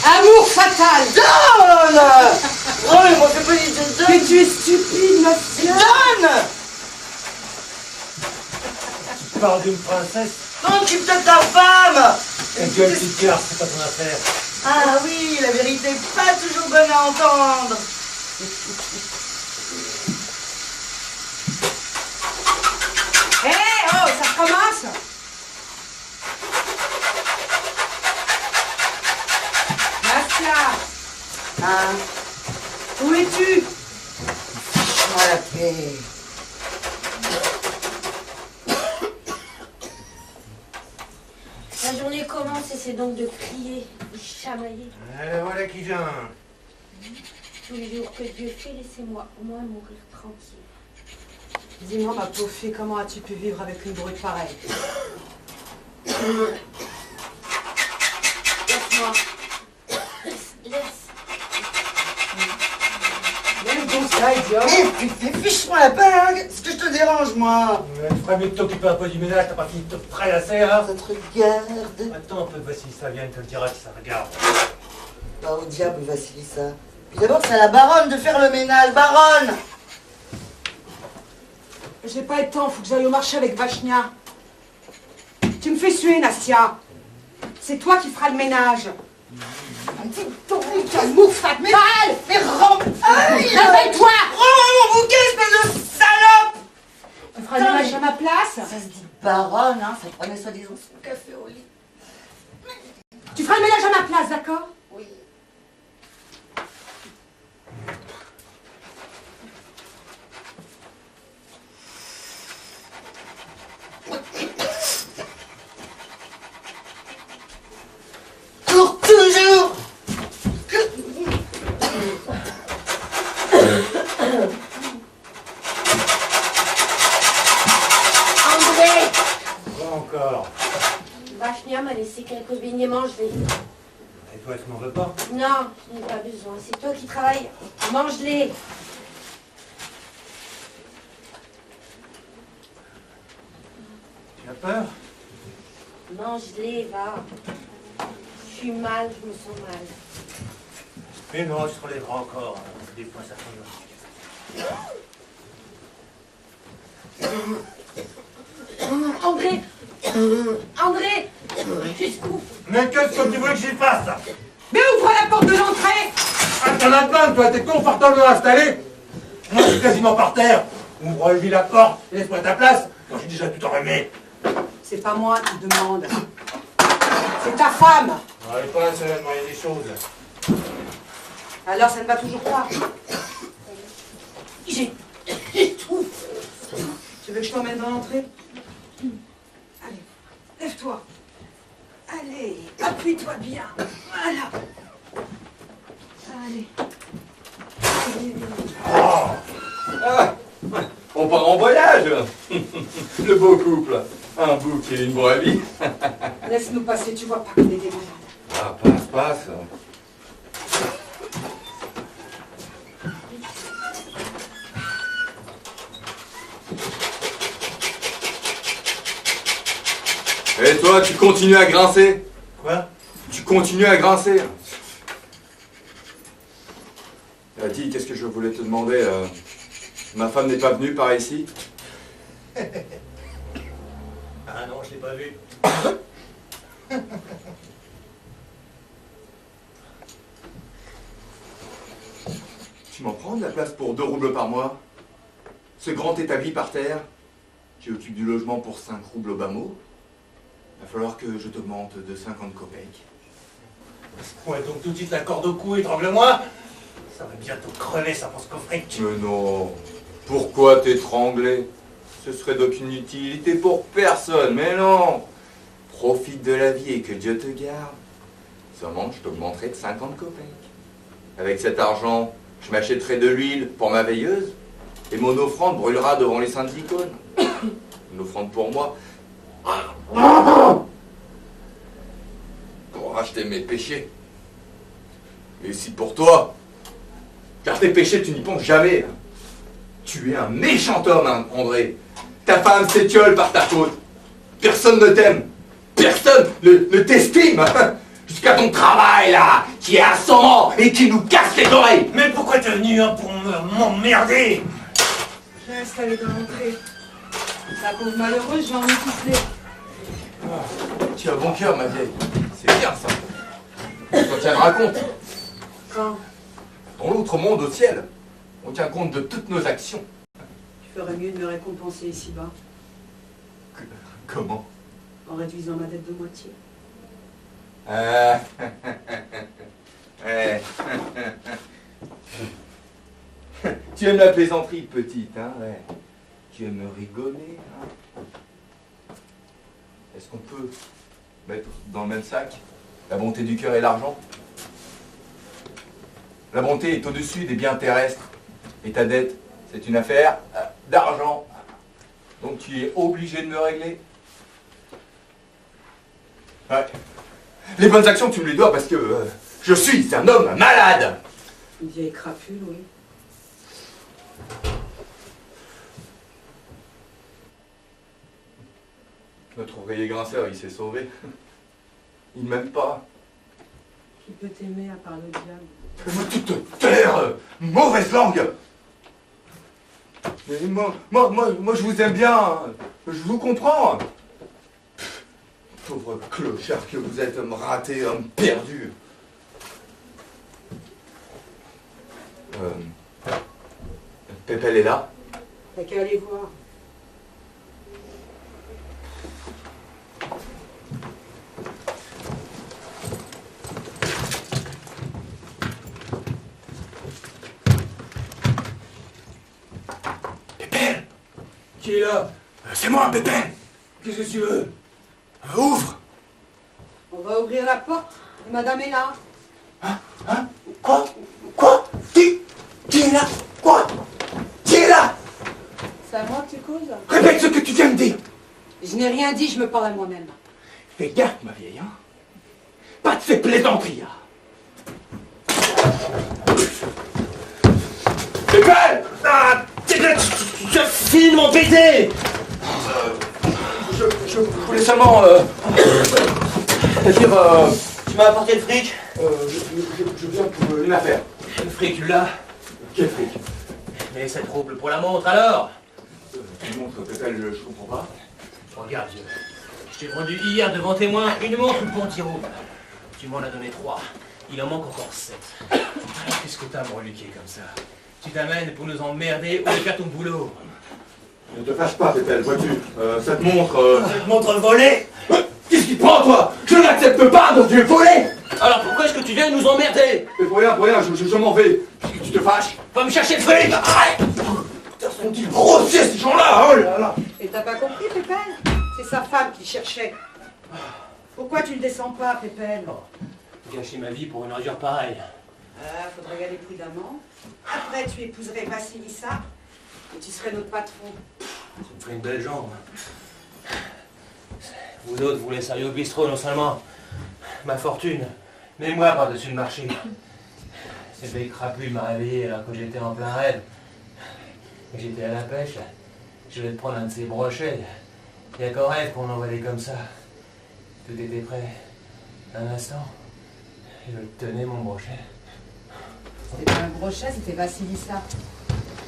Amour fatal! Donne! Oh, mais moi, c'est pas dit de donne! Mais tu es stupide, Nastia! Donne! Tu parles d'une princesse? Non, occupe-toi de ta femme! Et Dieu, le petit cœur, c'est pas ton affaire. Ah oui, la vérité est pas toujours bonne à entendre. Hé, oh, ça recommence! Nastia! Hein? Où es-tu? Moi la paix. La journée commence, essaie donc de crier, de chamailler. Voilà qui vient. Tous les jours que Dieu fait, laissez-moi au moins mourir tranquille. Dis-moi, ma pauvre fille, comment as-tu pu vivre avec une brute pareille? Laisse-moi. Laisse. Laisse donc ça, idiot! Fiche-moi la paix, hein? Qu'est-ce que je te dérange, moi? Tu ferais mieux de t'occuper un peu du ménage, t'as pas fini de te prélasser, hein? Ça te regarde. Attends un peu, Vassilissa vienne, te le dira si ça regarde. Bah, au diable, Vassilissa. Puis d'abord, c'est à la baronne de faire le ménage. Baronne! J'ai pas le temps, faut que j'aille au marché avec Vachnia. Tu me fais suer, Nastia. C'est toi qui feras le ménage. Amour fatal! Mais rampe! Réveille-toi! Rends-moi mon bouquet, espèce de salope! Tu feras le ménage à ma place? Ça se dit baronne, hein? Ça prenait soi-disant son café au lit. Tu feras le ménage à ma place, d'accord? Oui. Pour toujours! André! Quoi encore? Vachnia m'a laissé quelques beignets, mange-les. Et toi, tu m'en veux pas? Non, je n'ai pas besoin. C'est toi qui travailles. Mange-les. Tu as peur? Mange-les, va. Je suis mal, je me sens mal. Mais non, je se relèvera encore. Des fois, ça fait André! André! Jusqu'où? Mais qu'est-ce que tu veux que j'y fasse? Mais ouvre la porte de l'entrée! Ah, t'en as plein, toi, t'es confortablement installé? Moi, je suis quasiment par terre. Ouvre-lui la porte et laisse-moi ta place. Quand j'ai déjà tout enrhumé. C'est pas moi qui demande. C'est ta femme! On n'est pas la seule à demander des choses. Alors ça ne va toujours pas. J'étouffe. Tu veux que je t'emmène dans l'entrée? Allez, lève-toi. Allez, appuie-toi bien. Voilà. Allez. On part en voyage. Le beau couple. Un bouc et une brebis. Laisse-nous passer, tu vois pas qu'on est des malades. Ah, passe. Et toi, tu continues à grincer? Quoi? Tu continues à grincer? Dis, qu'est-ce que je voulais te demander? Ma femme n'est pas venue par ici? Ah non, je l'ai pas vu. Tu m'en prends de la place pour 2 roubles par mois? Ce grand établi par terre, qui occupe du logement pour 5 roubles au bas mot, va falloir que je t'augmente de 50 kopecks. Ouais, donc tout de suite la corde au cou, étrangle-moi. Ça va bientôt crever, ça pense qu'au fric. Mais non, pourquoi t'étrangler? Ce serait d'aucune utilité pour personne, mais non. Profite de la vie et que Dieu te garde. Seulement, je t'augmenterai de 50 kopecks. Avec cet argent, je m'achèterai de l'huile pour ma veilleuse, et mon offrande brûlera devant les saintes icônes. Une offrande pour moi, pour racheter mes péchés. Et aussi pour toi, car tes péchés, tu n'y penses jamais. Tu es un méchant homme, hein, André. Ta femme s'étiole par ta faute. Personne ne t'aime. Personne ne t'estime. Jusqu'à ton travail, là, qui est assommant et qui nous casse les oreilles. Mais pourquoi t'es venu hein, pour m'emmerder? J'ai installé dans l'entrée. La pauvre malheureuse, j'ai envie de ficeler. Tu as bon cœur, ma vieille. C'est bien, ça. On tiendra compte. Quand Dans l'autre monde, au ciel, on tient compte de toutes nos actions. tu ferais mieux de me récompenser ici-bas, Comment? en réduisant ma dette de moitié. Ouais. Tu aimes la plaisanterie, petite, hein, ouais. Tu aimes rigoler, hein. Est-ce qu'on peut mettre dans le même sac la bonté du cœur et l'argent? La bonté est au-dessus des biens terrestres. Et ta dette, c'est une affaire d'argent. Donc tu es obligé de me régler. Ouais. Les bonnes actions, tu me les dois parce que je suis un homme malade. Une vieille crapule, oui. Notre ouvrier grinceur, il s'est sauvé. Il ne m'aime pas. Qui peut t'aimer à part le diable? Veux tu te taire, mauvaise langue. Mais moi, je vous aime bien. Je vous comprends. Pauvre clochard que vous êtes, homme raté, homme perdu. Pépelle est là. T'as qu'à aller voir. Pépère! Qui est là? C'est moi, Pépelle. Qu'est-ce que tu veux? Ouvre. On va ouvrir la porte, et madame est là. Hein? Quoi? Qui est là? Quoi? Qui est là? C'est à moi que tu causes? Répète ce que tu viens de dire. Je n'ai rien dit, je me parle à moi-même. Fais gaffe, ma vieille, hein? Pas de ces plaisanteries, hein? Pépelle! Ah! Tu as fini de m'embêter! Je voulais seulement, c'est-à-dire, Tu m'as apporté le fric? je viens pour une affaire. Le fric, là. Quel fric? Mais 7 roubles pour la montre, alors? Tu montres, Pépelle, je comprends pas. Regarde, vieux. Je t'ai vendu hier devant témoin une montre pour 10 roubles. Tu m'en as donné 3. Il en manque encore 7. Alors qu'est-ce que t'as, mon Luquier, comme ça? Tu t'amènes pour nous emmerder ou faire ton boulot? Ne te fâche pas, Pépelle, vois-tu, cette montre... Cette montre volée? Qu'est-ce qui te prend, toi? Je n'accepte pas de Dieu volé! Alors pourquoi est-ce que tu viens nous emmerder? Mais pour rien, je m'en vais. Puisque tu te fâches. Va me chercher le fric! Arrête! Sont-ils grossiers, ces gens-là? Oh là là! Et t'as pas compris, Pépelle? C'est sa femme qui cherchait. Pourquoi tu le descends pas, Pépel? Oh, gâcher ma vie pour une ordure pareille. Faudrait y aller prudemment. Après, tu épouserais Vassilissa et tu serais notre patron. Ça me ferait une belle jambe. Vous autres, vous laisseriez au bistrot non seulement ma fortune, mais moi par-dessus le marché. Cette vieille crapule m'a réveillé alors que j'étais en plein rêve. Et j'étais à la pêche. Je vais te prendre un de ces brochets. Il n'y a qu'en rêve qu'on envoyait comme ça. Tout était prêt. Un instant. Je le tenais, mon brochet. C'était pas un brochet, c'était Vassilissa.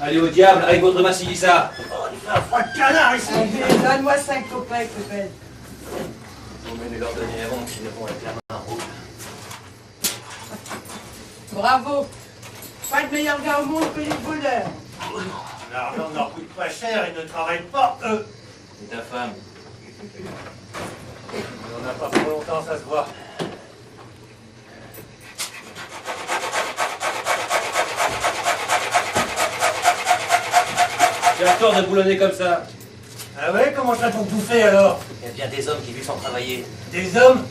Allez au diable avec votre Vassilissa. Oh, il fait un froid de canard ici. Allez, donne-moi 5 copains, Pépel. Vous venez leur donner avant qu'ils ne vont avec la main rouge. Bravo. Pas le meilleur gars au monde que les voleurs. L'argent ne leur coûte pas cher, ils ne travaillent pas, eux. Et ta femme? On n'a pas pour longtemps, ça se voit. J'ai tort de boulonner comme ça. Ah ouais, comment ça pour bouffer alors? Il y a bien des hommes qui vivent sans travailler. Des hommes?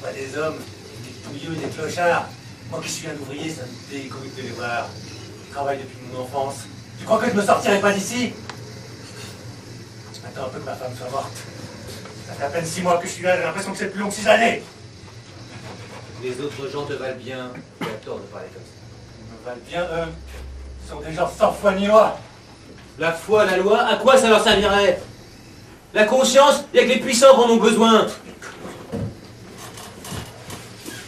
Pas des hommes, des touilleux, des clochards. Moi qui suis un ouvrier, ça me dégoûte de les voir. Je travaille depuis mon enfance. Tu crois que je me sortirai pas d'ici? Attends un peu que ma femme soit morte. Ça fait à peine 6 mois que je suis là, j'ai l'impression que c'est plus long que 6 années. Les autres gens te valent bien. Tu as tort de parler comme ça. Ils me valent bien, eux. Ils sont des gens sans foi ni loi. La foi, la loi, à quoi ça leur servirait? La conscience, il n'y a que les puissants qui en ont besoin.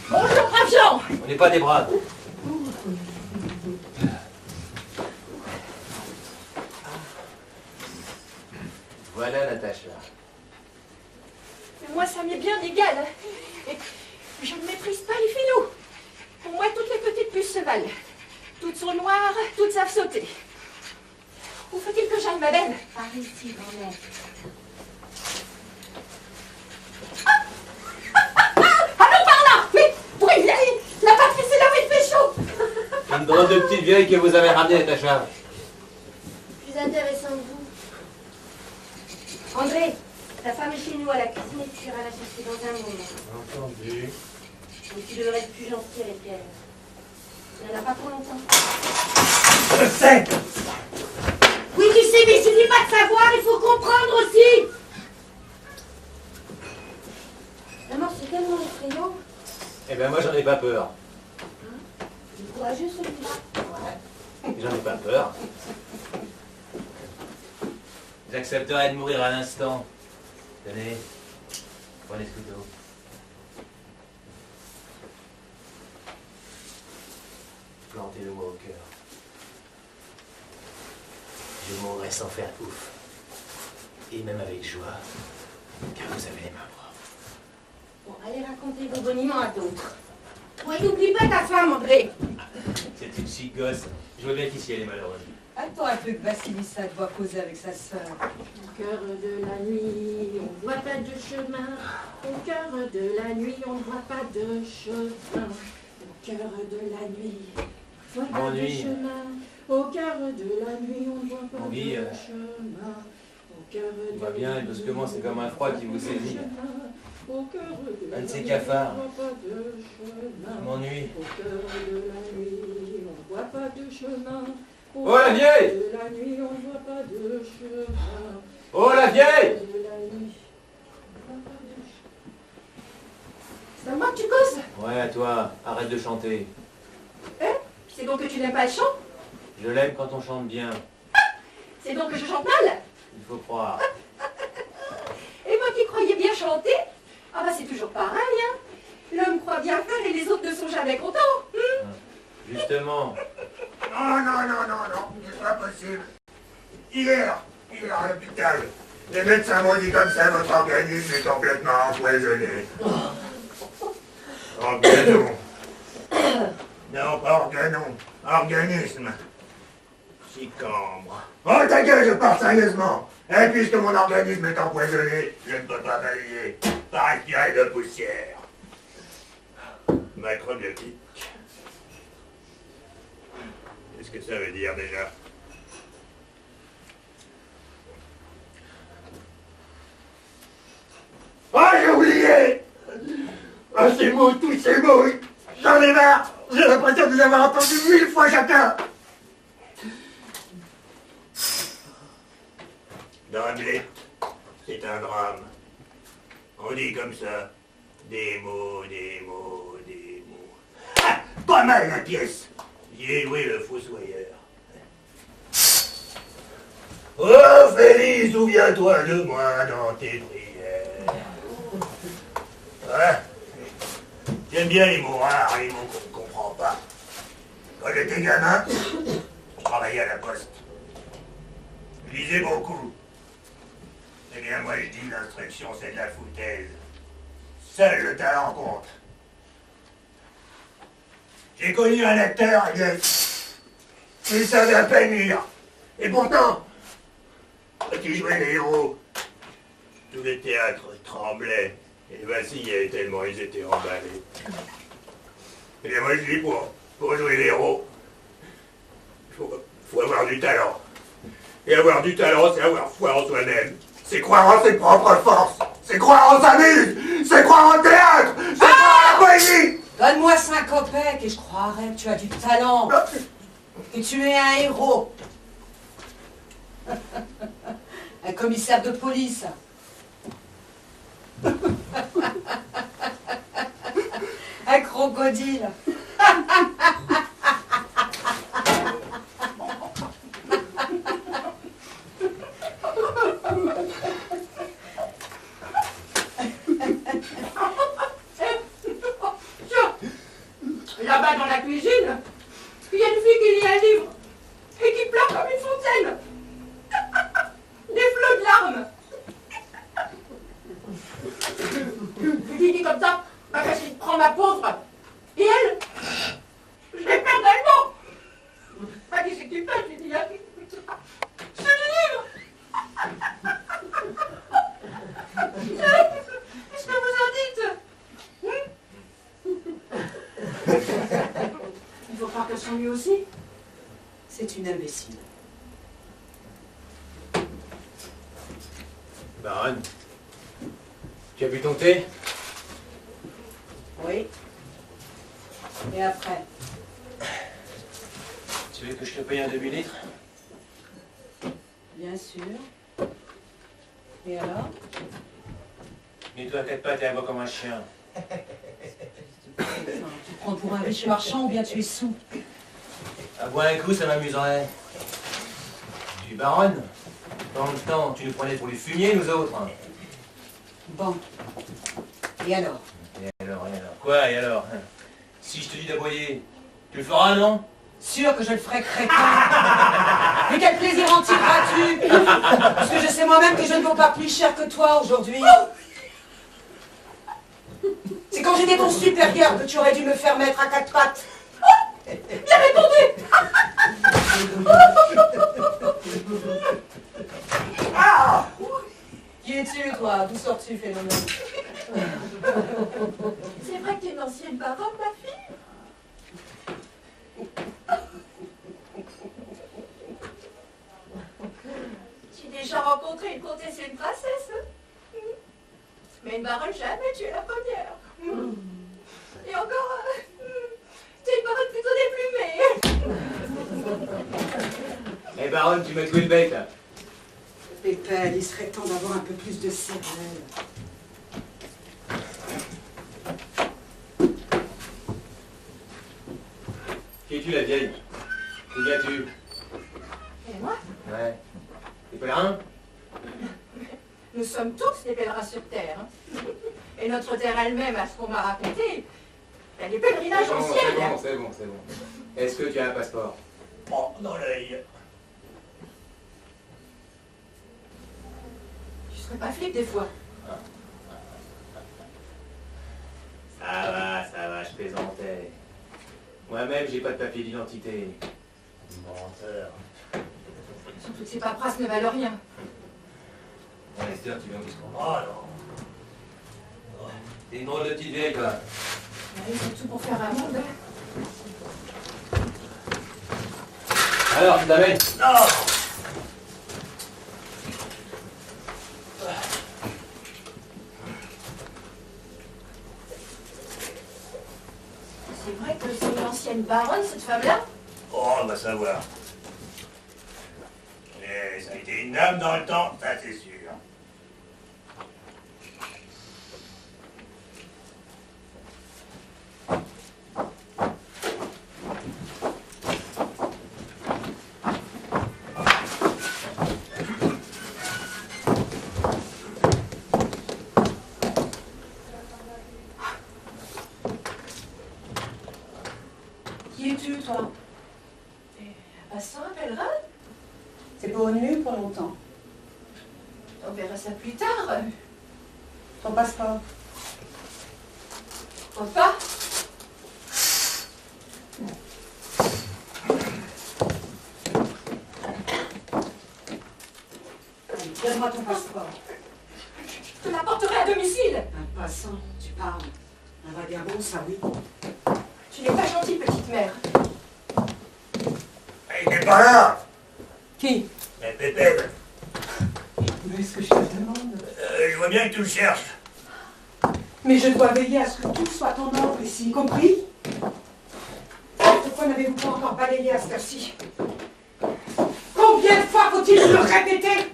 Bonjour, brave Jean. On n'est pas des braves. Voilà, Natacha. Mais moi, ça m'est bien égal. Et je ne méprise pas les filous. Pour moi, toutes les petites puces se valent. Toutes sont noires, toutes savent sauter. Où faut-il que j'aille, ma belle? Par ici, grand-mère. Allons par là! Mais brûlez! La patrie, c'est là où il fait chaud! Une drôle de petite vieille que vous avez ramenée, Natacha. Plus intéressant que vous. André, ta femme est chez nous à la cuisine et tu iras la chercher dans un moment. Entendu. Et tu devrais être plus gentil avec elle. Il n'en a pas pour longtemps. Je sais! Oui, tu sais, mais il suffit pas de savoir, il faut comprendre aussi. Maman, c'est tellement effrayant. Eh ben moi, j'en ai pas peur. Il est courageux, celui-là. Ouais. J'en ai pas peur. J'accepterais de mourir à l'instant. Tenez, prenez ce couteau. Plantez-le-moi au cœur. Je mourrai sans faire ouf. Et même avec joie, car vous avez les mains propres. Bon, allez raconter vos boniments à d'autres. Ouais, n'oublie pas ta femme, André. C'est une chic gosse. Je vois bien qu'ici elle est malheureuse. Attends un peu que Vassilissa doit causer avec sa sœur. Au cœur de la nuit, on ne voit pas de chemin. Au cœur de la nuit, on ne voit pas de chemin. Au cœur de la nuit, on ne voit pas de M'ennuie. chemin. Au cœur de la nuit, on ne voit pas M'ennuie, de chemin. Au cœur de va bien, la et brusquement, c'est comme un froid qui vous saisit. Au cœur de la Un de ces nuit, cafards. on ne voit pas de chemin. Je m'ennuie. Au cœur de la nuit, on ne voit pas de chemin. Au Oh, la cœur vieille! de la nuit, on ne voit pas de chemin. Oh la vieille! De la nuit, on ne voit pas de chemin. C'est à moi que tu causes? Ouais, à toi, arrête de chanter. C'est donc que tu n'aimes pas le chant? Je l'aime quand on chante bien, C'est donc que je chante mal? il faut croire. Et moi qui croyais bien chanter? Ah bah c'est toujours pareil, hein. L'homme croit bien faire et les autres ne sont jamais contents. Justement, Non, non, non, non, non, c'est pas possible. Hier à l'hôpital, les médecins m'ont dit comme ça, votre organisme est complètement empoisonné. Organon. Non, pas organon, organisme. Chicambre. Oh, ta gueule, je parle sérieusement. Et puisque mon organisme est empoisonné, je ne peux pas balayer par aspiré de poussière. Macrobiotique. Qu'est-ce que ça veut dire déjà? Ah, j'ai oublié! ces mots, tous ces mots, j'en ai marre. J'ai l'impression de les avoir entendus 1000 fois chacun. Dans Hamlet, c'est un drame. On dit comme ça, des mots, des mots, des mots. Ah, pas mal la pièce. J'y ai joué le fossoyeur. Oh Félix, souviens-toi de moi dans tes prières. Hein? J'aime bien les mots rares, les mots qu'on ne comprend pas. Quand j'étais gamin, je travaillais à la poste. Je lisais beaucoup. Eh bien, moi je dis l'instruction, c'est de la foutaise. Seul le talent compte. J'ai connu un acteur, il savait à peine lire. Et pourtant, quand il jouait les héros, tout le théâtre tremblait et vacillait tellement ils étaient emballés. Et bien moi je dis, pour jouer les héros, il faut avoir du talent. Et avoir du talent, c'est avoir foi en soi-même. C'est croire en ses propres forces. C'est croire en sa muse. C'est croire en théâtre. C'est croire en la poésie. Donne-moi 5 copecs et je croirais que tu as du talent. Que tu es un héros. Un commissaire de police. Un crocodile. Là-bas dans la cuisine, il y a une fille qui lit un livre et qui pleure comme une fontaine. Des flots de larmes. Je lui dis comme ça, parce qu'il prend ma pauvre. Et elle, je l'ai perdu d'un mot. Pas qui c'est qui fait, je lui dis, c'est du livre. Qu'est-ce que vous en dites? Il faut croire que son lui aussi. C'est une imbécile. Baronne, tu as bu ton thé? Oui. Et après? Tu veux que je te paye un demi-litre? Bien sûr. Et alors? Mais toi, t'aides pas, t'es à moi comme un chien. Enfin, tu te prends pour un riche marchand ou bien tu es sous? À boire un coup, ça m'amuserait. Tu es baronne? Dans le temps, tu nous prenais pour les fumiers, nous autres. Hein. Bon. Et alors? Et alors? Quoi, et alors? Si je te dis d'aboyer, tu le feras, non? Sûr que je le ferai, crétin. Mais quel plaisir en tireras-tu? Parce que je sais moi-même que je ne vaux pas plus cher que toi aujourd'hui. C'est quand j'étais ton supérieur que tu aurais dû me faire mettre à 4 pattes. Bien répondu. Ah! Qui es-tu, toi? D'où sors-tu, phénomène? C'est vrai que t'es une ancienne baronne, ma fille? J'ai déjà rencontré une comtesse et une princesse. Mais une baronne, jamais, tu es la première. Et encore, tu es une baronne plutôt déplumée. Eh baronne, tu m'as tué le bec, là. Pépelle, il serait temps d'avoir un peu plus de cervelle. Qui es-tu, la vieille? Où viens-tu? Et moi, Ouais. T'es pèlerin? nous sommes tous des pèlerins sur Terre. Et notre Terre elle-même, à ce qu'on m'a raconté, elle a des pèlerinages anciens. C'est bon. Est-ce que tu as un passeport? Oh, dans l'œil. Tu serais pas flic des fois. Ça va, je plaisantais. Moi-même, j'ai pas de papier d'identité. Menteur. Surtout que ces paperasses ne valent rien. Bon, Esther, tu viens où ce qu'on Oh non. T'es une drôle de petite vieille, toi. Ouais, surtout pour faire un monde. Alors, tu t'amènes? Non. ancienne baronne, cette femme-là? Oh, on va savoir. Mais ça a été une dame dans le temps, ça c'est sûr. Qui es-tu, toi? Un passant, un pèlerin? C'est pour une nuit ou pour longtemps? On verra ça plus tard. Ton passeport. Papa? Allez, donne-moi ton passeport. Je te l'apporterai à domicile. Un passant, tu parles. Un vagabond, ça oui. Tu n'es pas gentille, petite mère. Il n'est pas là. Qui? Mais Pépette, Mais est-ce que je te demande? je vois bien que tu le cherches. Mais je dois veiller à ce que tout soit en ordre ici, compris? Pourquoi n'avez-vous pas encore balayé à cette heure-ci? Combien de fois faut-il le répéter?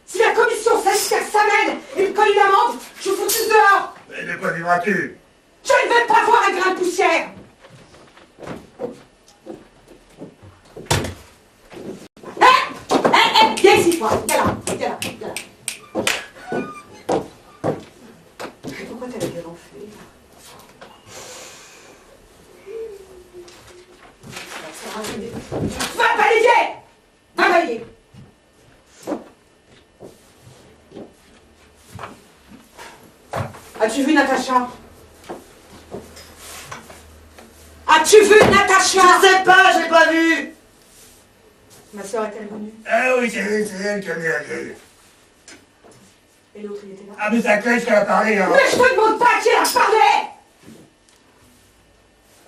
Si la commission sanitaire s'amène et me colle une amende, je vous fous tous dehors! Mais de quoi vivras-tu? Je ne veux pas voir un grain de poussière! Viens ici, toi! Viens là! Viens là! Viens là! Pourquoi t'as la gueule enflée, là? Va balayer! Va balayer! As-tu vu Natacha? As-tu vu Natacha? Je sais pas, je l'ai pas vu. Ma soeur est-elle venue? Ah oui, c'est elle qui a mis la gueule. Et l'autre, il était là? Ah mais sa clé, qui a parlé, hein. Mais je te demande pas à qui elle a parlé!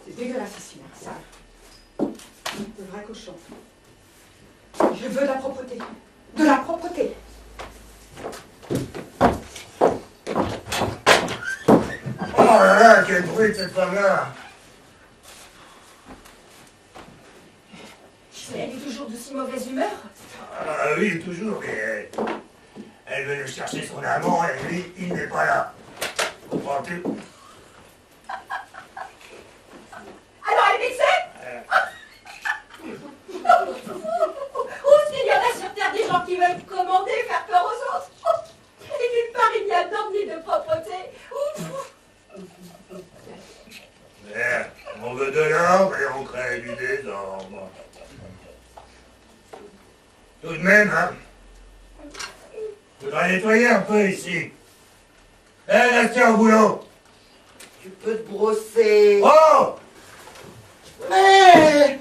C'est dégueulasse ici, là, sale. De vrai cochon. Je veux de la propreté. De la propreté. Oh là là, quel bruit cette femme-là. Elle est toujours de si mauvaise humeur. Ah oui, toujours, mais elle veut chercher son amant et lui, il n'est pas là. Comprends-tu? Alors, elle est vexée? Ou s'il y en a sur Terre des gens qui veulent commander, faire peur aux autres. Et nulle part il n'y a d'ordre ni de propreté. Mais on veut de l'ordre et on crée du désordre. Tout de même, hein. Faudra nettoyer un peu ici. Eh, Nastia, au boulot. Tu peux te brosser. Oh! Mais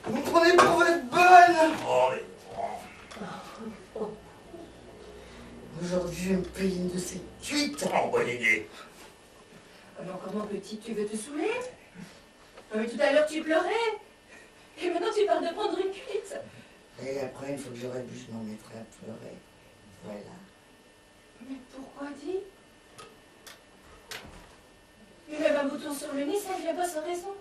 vous me prenez pour votre bonne. Oh, mais... Aujourd'hui, je vais me payer une de ces cuites. Oh, bonne idée. Alors comment, petite, tu veux te saouler? Mais tout à l'heure tu pleurais. Et maintenant tu parles de prendre une cuite. Et après, une fois que j'aurai bu, je m'en mettrai à pleurer. Voilà. Mais pourquoi dis? Et même un bouton sur le nez, ça ne vient pas sans raison.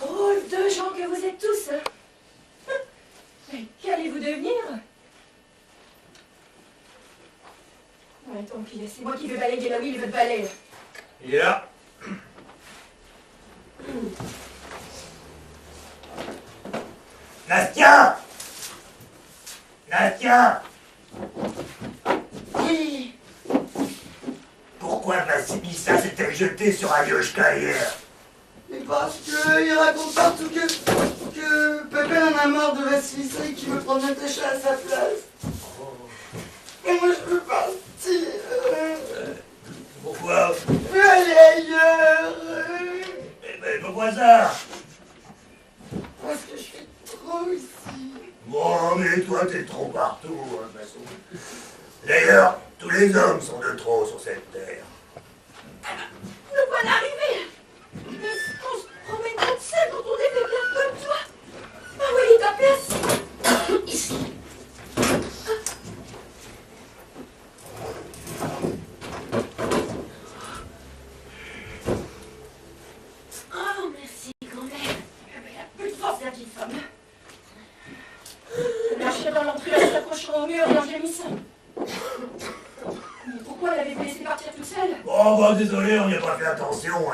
Drôle de gens que vous êtes tous. Mais qu'allez-vous devenir? Ouais, tant pis, c'est moi qui vais balayer là où il veut te balayer. Il est là. Nastia! Nastia! Oui. Pourquoi Vassilissa s'est-elle jetée sur Alioshka hier? Mais parce que il raconte partout que Pépé en a marre de Vassilissa et qu'il veut prendre Natacha à sa place. Et moi, je veux partir. Pourquoi? Je veux aller ailleurs. Eh ben, pourquoi ça? Parce que je suis trop ici. Bon, mais toi, t'es trop partout, hein, de toute façon. D'ailleurs, tous les hommes sont de trop sur cette terre. Nous voilà arrivés. On se promène toute seule quand on est fait bien comme toi. Ah oui, ta place. Oh, désolé, on n'y a pas fait attention.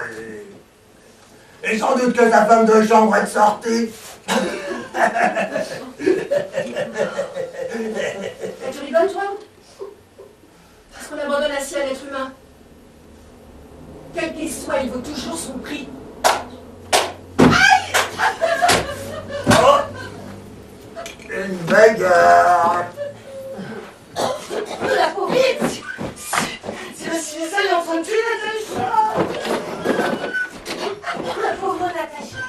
Et sans doute que sa femme de chambre est sortie. Tu rigoles, toi? Parce qu'on abandonne ainsi un être humain. Quel qu'il soit, il vaut toujours son prix. Oh, une bagarre. La pauvre. C'est ça, il est en train de tuer Natacha. La pauvre Natacha.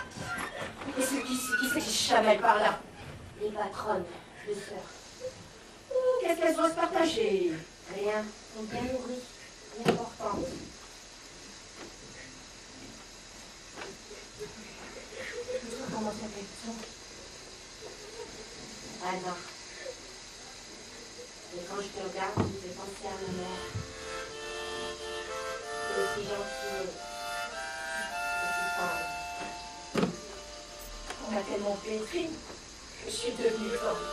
Et c'est qui c'est qui chamelle par là? Les patronnes, de sœurs. Qu'est-ce qu'elles vont se partager? Rien. Elles sont bien nourries. Important. Comment ça fait ça? Anna. Et quand je te regarde, je me fais penser à ma mère. C'est aussi gentil. Aussi tendre. On m'a tellement pétri que je suis devenue folle.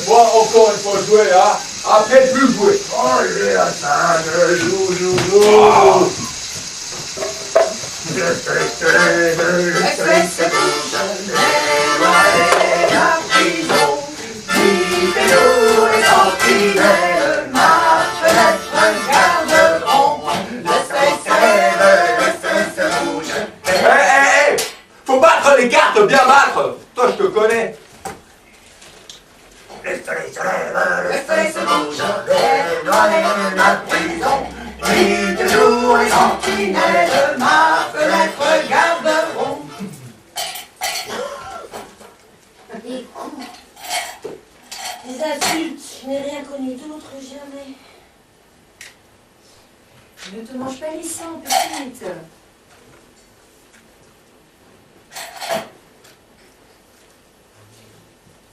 Moi, encore une fois jouer, hein. Après, plus jouer. Oh, les Hassan, joue. Le stress bouge, la prison. Vivez-nous les sentinelles, ma fenêtre garderont. Le stress bouge. Hé, faut battre les cartes, bien battre. Toi, je te connais. Le stress bouge, les lois de la prison. Nuit de jour, les sentinelles, ma fenêtre garderont. Des coups, des insultes, je n'ai rien connu d'autre jamais. Ne te mange pas les sangs, petite.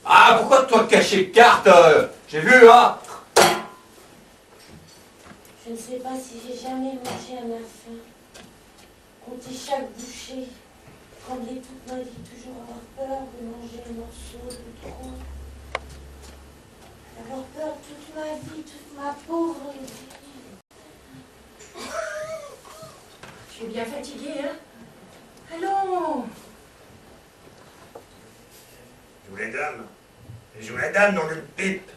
Ah, pourquoi toi cacher les cartes j'ai vu, hein. Je ne sais pas si j'ai jamais mangé à ma faim. Compter chaque bouchée, trembler toute ma vie, toujours avoir peur de manger un morceau de trop. Avoir peur toute ma vie, toute ma pauvre vie. Tu es bien fatiguée, hein? Allons! Joue les dames. Joue la dame dans une pipe.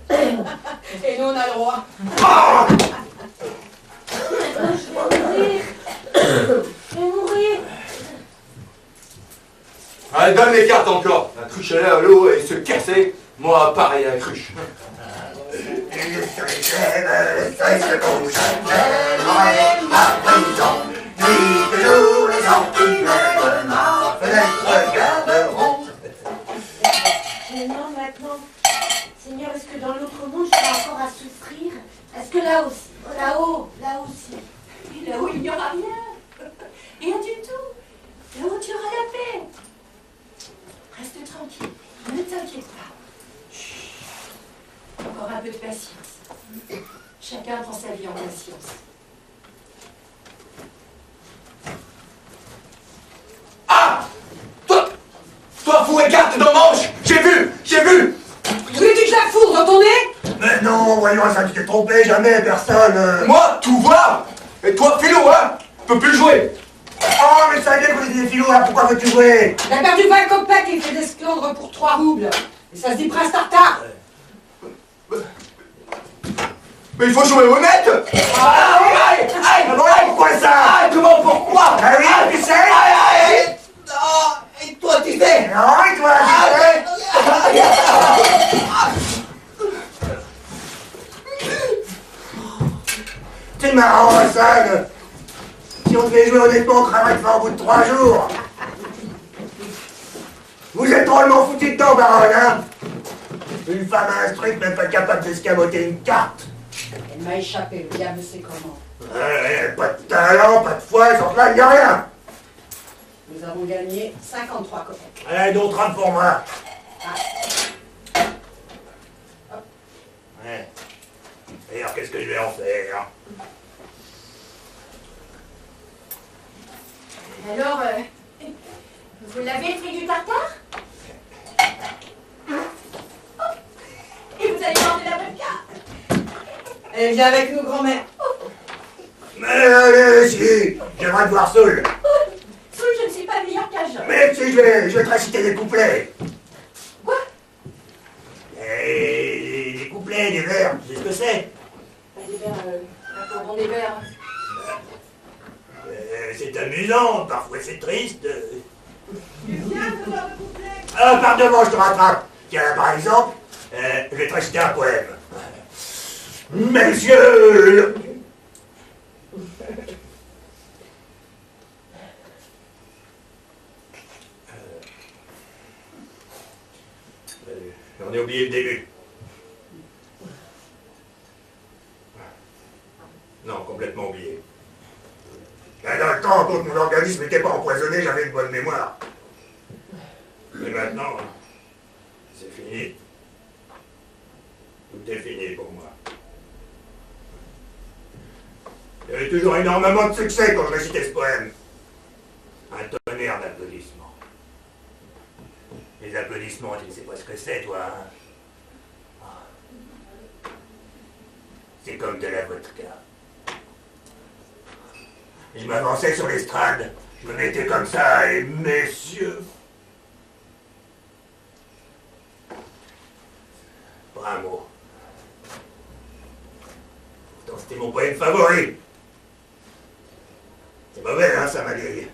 Et nous, on a le droit. Je vais mourir. Je vais mourir. Allez, donne les cartes encore. La cruche elle est à l'eau et se casser. Moi, pareil à la cruche. Le stress bouge, j'aimerais ma prison. Nuit de jour, les sentinelles, ma fenêtre garderont. Mais non, maintenant, Seigneur, est-ce que dans l'autre monde, je vais encore à souffrir? Est-ce que là aussi, là-haut aussi? Et là-haut, il n'y aura rien. Rien du tout. Là-haut, tu auras la paix. Reste tranquille. Ne t'inquiète pas. Chut. Encore un peu de patience. Chacun prend sa vie en patience. Ah, toi, fous les cartes dans manche. J'ai vu. Tu voulais que je la fourre dans ton nez? Mais non, voyons, ça tu t'es trompé, jamais personne. Moi, tout voir. Et toi, Philo, hein, peux plus jouer. Oh, mais ça y est, que vous êtes des philos, là, pourquoi veux-tu jouer? Il a perdu 20 copains et il fait d'esclandre pour 3 roubles. Et ça se dit prince tartare. Mais il faut jouer honnête. Pourquoi ça? Comment, pourquoi? Ah oui, tu sais? Et toi, tu sais? Non, et toi, tu sais? C'est marrant, Hassan. Si on devait jouer honnêtement, on cramerait de faim au bout de 3 jours. Vous êtes drôlement foutu dedans, baronne, hein? Une femme instruite, même pas capable d'escamoter une carte. Elle m'a échappé, le diable sait comment. Pas de talent, pas de foi, sans cela, il n'y a rien. Nous avons gagné 53 copecs. Allez, donc 30 pour moi. Ouais. Et alors, qu'est-ce que je vais en faire? Alors, vous l'avez pris du tartare? Et vous allez manger la bonne carte? Elle vient avec nous, grand-mère. Mais si, j'aimerais te voir seul. Sauf je ne suis pas meilleure qu'un jeune. Mais si, je vais te réciter des couplets. Quoi? Des couplets, des vers, tu sais ce que c'est? Des vers, d'accord, des vers. C'est amusant, parfois c'est triste. Ah, pardon, je te rattrape. Tiens, par exemple, je vais te réciter un poème. Messieurs... J'en ai oublié le début. Non, complètement oublié. Dans le temps, quand mon organisme n'était pas empoisonné, j'avais une bonne mémoire. Mais maintenant, c'est fini. Tout est fini pour moi. J'avais toujours énormément de succès quand je récitais ce poème. Un tonnerre d'applaudissements. Les applaudissements, tu ne sais pas ce que c'est, toi, hein? C'est comme de la vodka. Je m'avançais sur l'estrade, je me mettais comme ça, et messieurs... Pas un mot. Pourtant, c'était mon poème favori. C'est mauvais, hein, ça, ma vieille.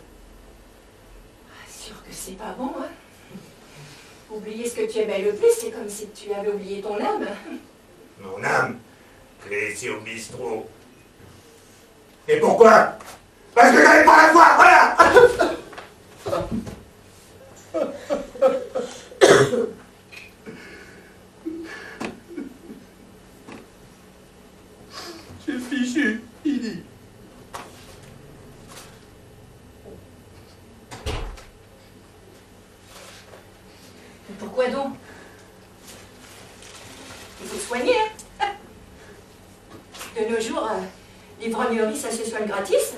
Sûr que c'est pas bon, hein? Oublier ce que tu aimais le plus, c'est comme si tu avais oublié ton âme. Mon âme, je l'ai laissée au bistrot. Et pourquoi? Parce que j'avais pas la foi, voilà. C'est fichu, il dit. Pourquoi donc? Il faut soigner, hein? De nos jours, l'ivrognerie, ça se soigne gratis.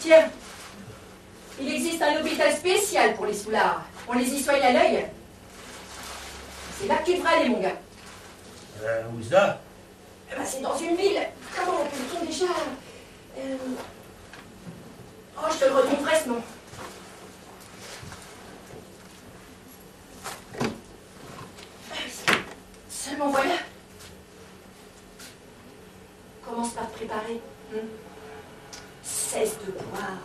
Tiens, il existe un hôpital spécial pour les soulards. On les y soigne à l'œil. C'est là que tu devrais aller, mon gars. Où ça? Eh ben, c'est dans une ville. Comment appelle-t-on déjà? Oh, je te le remontrerai ce nom. Seulement voilà. Commence par te préparer. Cesse de boire.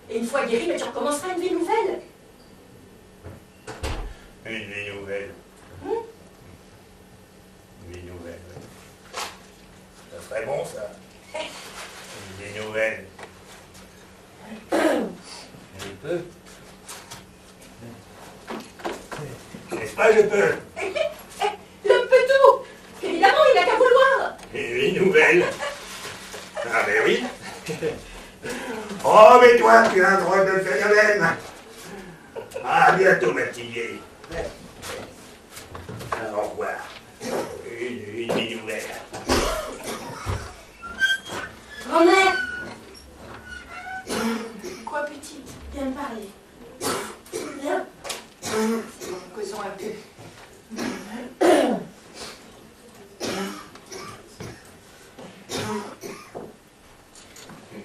Et une fois guéri, mais tu recommenceras une vie nouvelle. Une vie nouvelle. Une vie nouvelle, oui. Ça serait bon, ça. Une vie nouvelle. Je peux. N'est-ce pas, je peux? L'homme peut tout. Évidemment, il n'a qu'à vouloir. Une vie nouvelle. Ah, mais oui. Oh, mais toi, tu es un drôle de phénomène. À bientôt, ma petite vieille. Au revoir. Une vie nouvelle. Grand-mère, Quoi, petite? viens me parler. Viens. Causons un peu.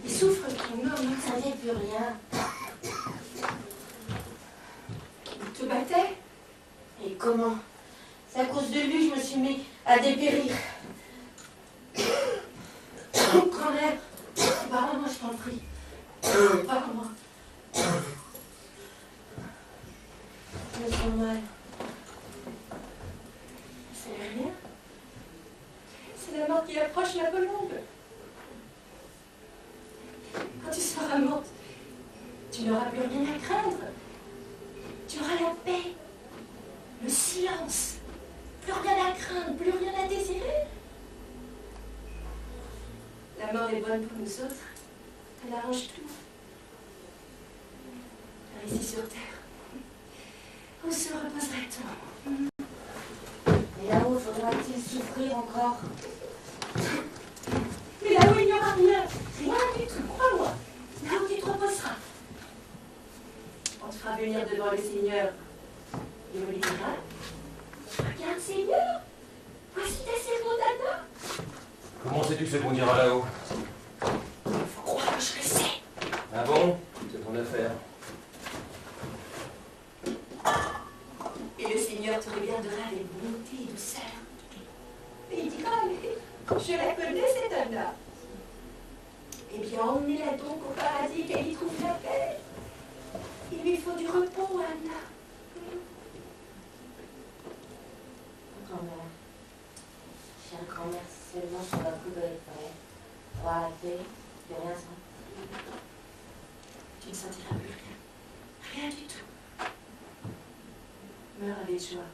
Il souffre, ton homme. Ça ne fait plus rien. Il te battait? Et comment? Ça C'est à cause de lui, je me suis mis à dépérir. Grand-mère, parle-moi, je t'en prie. Parle-moi. Je me sens mal. C'est rien. C'est la mort qui approche la colombe. Quand tu seras morte, tu n'auras plus rien à craindre. Tu auras la paix, le silence. Plus rien à craindre, plus rien à désirer. La mort est bonne pour nous autres. Elle arrange tout. Car ici sur Terre, où se reposerait-on? Et là-haut, faudra-t-il souffrir encore? Mais là où il n'y aura rien, rien du tout, crois-moi. Là où tu te reposeras. On te fera venir devant le Seigneur. Et on lui dira, regarde Seigneur, voici ta servante Anna. Comment sais-tu ce qu'on dira là-haut? Il faut croire que je le sais. Ah bon? C'est ton affaire. Et le Seigneur te regardera avec bonté et douceur. Et il dira, mais je la connais cette Anna. Eh bien, emmenez-la donc au paradis qu'elle y trouve la paix. Il lui faut du repos, Anna. Grand-mère, chère grand-mère, seulement sur la poudre est prêt. Pour arrêter de rien sentir. Tu ne sentiras plus rien. Rien du tout. Meurs avec joie.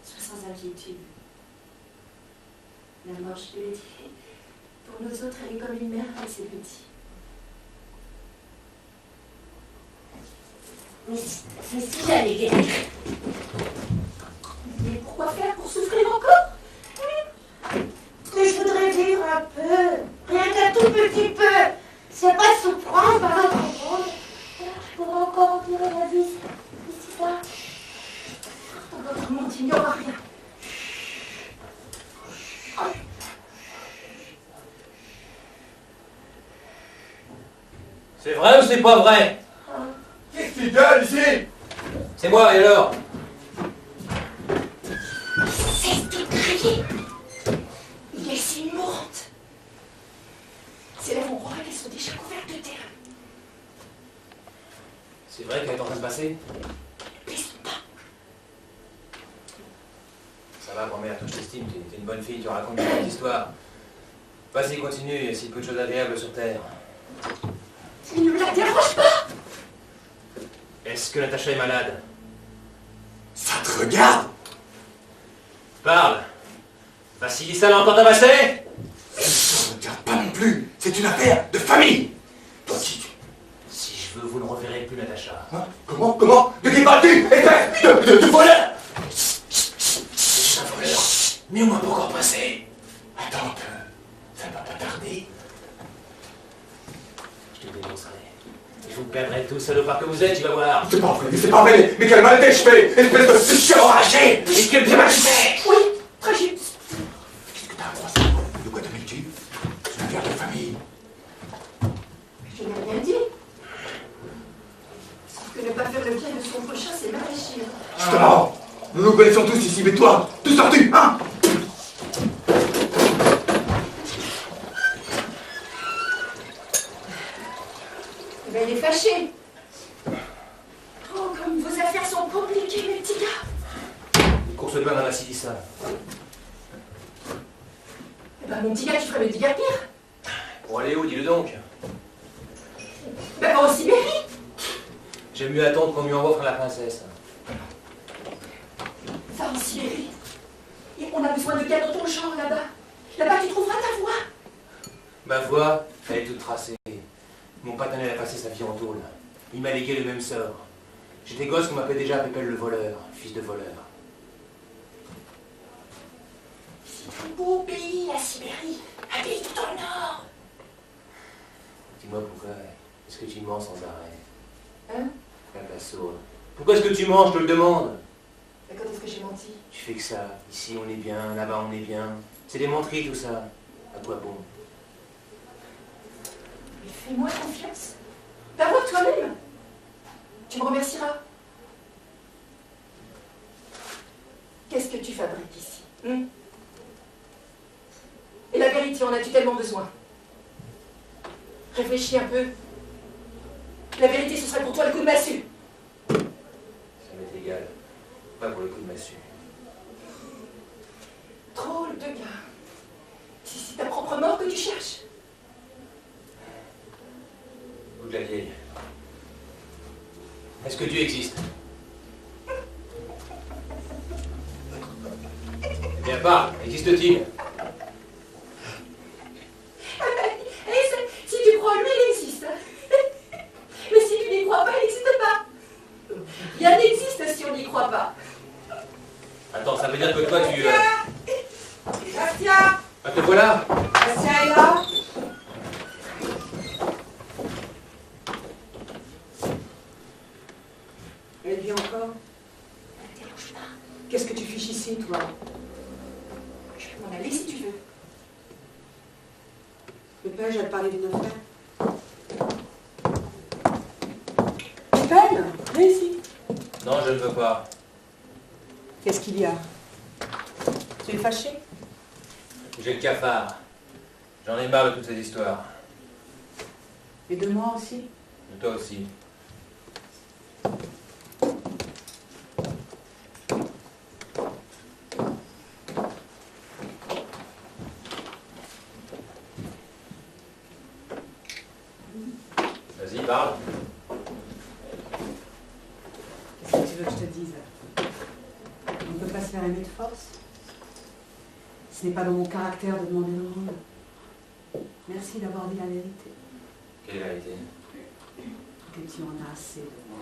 Sois sans inquiétude. La mort, je te l'ai dit, pour nous autres, elle est comme une mère avec ses petits. Mais si j'allais guérir. Mais pourquoi faire pour souffrir encore? Mais je voudrais vivre un peu, rien qu'un tout petit peu. C'est pas souffrant, par contre. Je pourrais encore empirer la vie ici-bas. Dans votre monde, il n'y aura rien. C'est vrai ou c'est pas vrai? Qu'est-ce que tu gueules ici? C'est moi, et alors? Cesse de crier. Laissez une mourante. Ces lèvres, on croirait qu'elles sont déjà couvertes de terre. C'est vrai qu'elle est en train de passer? Laisse pas. Ça va, grand-mère, toi je t'estime, t'es une bonne fille, tu racontes une petite histoire. Vas-y, continue, il y a si peu de choses agréables sur Terre. Il ne la dérange pas. Est-ce que Natacha est malade? Ça te regarde? Parle! Vassilissa l'a encore tabassé? Ça ne regarde pas non plus. C'est une affaire de famille. Toi qui... Si je veux, vous ne reverrez plus Natacha. Hein? Comment? De qui parles-tu? Espèce de voleur! C'est un voleur, mais au moins pas encore passé. Attends, ça ne va pas tarder. Je te dénoncerai. Et vous perdrez tout, salopard que vous êtes, tu vas voir. C'est pas vrai, mais quelle maladie je fais! Espèce de chien enragé! Et quel bien tu fais? Oui, très juste. Qu'est-ce que t'as à croire ça? De quoi te mêles-tu? C'est une affaire de famille. Je n'ai rien dit. Sauf que ne pas faire le bien de son prochain, c'est mal agir. Justement, nous nous connaissons tous ici, mais toi, tout sors-tu, hein? Eh bien, il est fâché. Oh, comme vos affaires sont compliquées, mes petits gars. Une course de bain dans Vassilissa. Eh ben, mon petit gars, tu ferais le diga pire. Pour aller où, dis-le donc? Ben, va en Sibérie. J'aime mieux attendre qu'on lui envoie faire la princesse. Va en Sibérie. Et on a besoin de gars dans ton genre, là-bas. Là-bas, tu trouveras ta voie. Ma voix, elle est toute tracée. Mon paternel a passé sa vie en tôle. Il m'a légué le même sort. J'étais gosse qu'on m'appelait déjà Pépel le voleur, fils de voleur. C'est un beau pays, la Sibérie. Un pays tout dans le nord. Dis-moi pourquoi est-ce que tu mens sans arrêt? Hein? La sourde. Pourquoi est-ce que tu mens, je te le demande? Mais quand est-ce que j'ai menti? Tu fais que ça. Ici on est bien, là-bas on est bien. C'est des menteries tout ça. À quoi bon? Mais fais-moi confiance. Parle-moi de toi-même. Tu me remercieras. Qu'est-ce que tu fabriques ici, hein? Et la vérité, en as-tu tellement besoin? Réfléchis un peu. La vérité, ce serait pour toi le coup de massue. Ça m'est égal. Pas pour le coup de massue. Drôle de gars. C'est ta propre mort que tu cherches. Vous de la vieille. Est-ce que Dieu existe? Eh bien, parle. Existe-t-il? Si tu crois en lui, il existe. Mais si tu n'y crois pas, il n'existe pas. Rien n'existe si on n'y croit pas. Attends, ça veut dire que toi, tu... Bastien! Ah, te voilà? Bastien est là? Elle vit encore? Ne dérange pas. Qu'est-ce que tu fiches ici, toi? Je vais m'en aller si tu veux. Pépin, j'allais te parler d'une affaire. Pépin, viens ici. Non, je ne veux pas. Qu'est-ce qu'il y a? Tu es fâché? J'ai le cafard. J'en ai marre de toutes ces histoires. Et de moi aussi? De toi aussi. Vas-y, parle. Qu'est-ce que tu veux que je te dise? On ne peut pas se faire aimer de force. Ce n'est pas dans mon caractère de demander le monde. Merci d'avoir dit la vérité. Quelle vérité? Que tu en as assez de moi.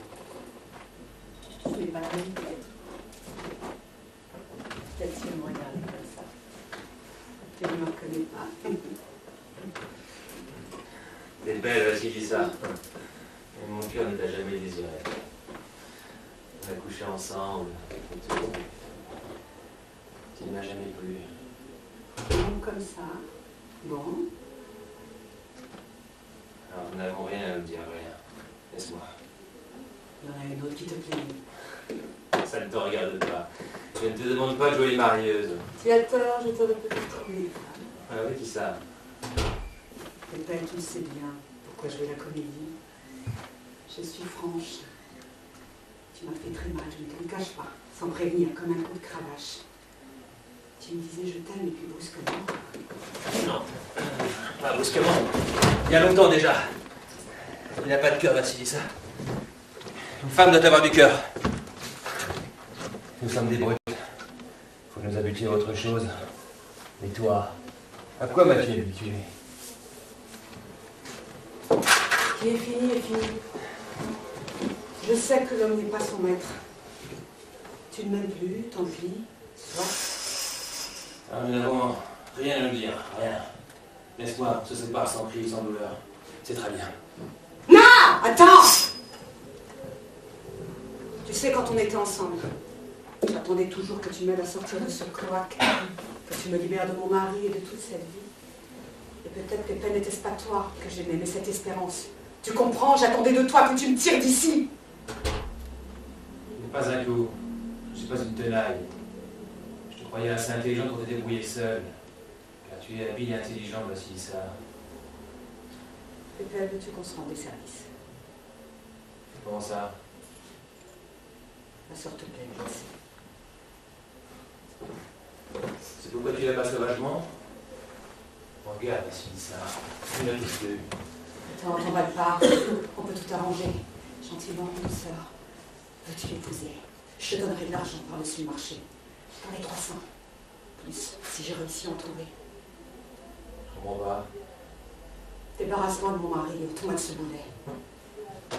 Ce n'est pas la vérité. Peut-être tu me regarder comme ça. Tu ne me reconnais pas. T'es belle, vas-y, dis ça. Mais mon cœur ne t'a jamais désiré. On a couché ensemble, et tout. Tu ne m'as jamais plu. Non, comme ça. Bon. Alors, nous n'avons rien à nous dire, rien. Laisse-moi. Il y en a une autre qui te plaît. Ça ne te regarde pas. Je ne te demande pas de jouer les marieuses. Tu as tort, je t'aurais peut-être trouvé les femmes. Ah oui, qui ça? Pépin, tu sais bien pourquoi jouer la comédie. Je suis franche. Tu m'as fait très mal, je ne te le cache pas, sans prévenir, comme un coup de cravache. Tu me disais je t'aime et puis brusquement. Non, pas brusquement. Il y a longtemps déjà. Il n'a pas de cœur, Vassilissa. Une femme doit avoir du cœur. Nous sommes des brutes. Faut nous habituer à autre chose. Et toi, à quoi m'as-tu habitué? Qui est fini est fini. Je sais que l'homme n'est pas son maître. Tu ne m'aimes plus, tant pis. Soit. Ah, nous n'avons rien à nous dire, rien. Laisse-moi, on se sépare sans cri, sans douleur. C'est très bien. Non! Attends! Tu sais, quand on était ensemble, j'attendais toujours que tu m'aides à sortir de ce cloaque, que tu me libères de mon mari et de toute cette vie. Et peut-être que Pépin n'était-ce pas toi que j'aimais, mais cette espérance. Tu comprends? J'attendais de toi que tu me tires d'ici. Ce n'est pas un coup. Je ne suis pas une tenaille. Je te croyais assez intelligente pour te débrouiller seule. Car tu es habile et intelligente, Vassilissa. Pépin, veux-tu qu'on se rende des services? Comment ça? La sorte te plaît, merci. C'est pourquoi tu la passes sauvagement? Regarde, Vassilissa. Tu n'as plus. Attends, t'emballe pas. On peut tout arranger. Gentiment, douceur. Veux-tu l'épouser? Je te donnerai de l'argent par-dessus le marché. J'en ai 300. Plus, si j'ai réussi à en trouver. Je comprends pas. Débarrasse-moi de mon mari, ôte-moi de ce boulet.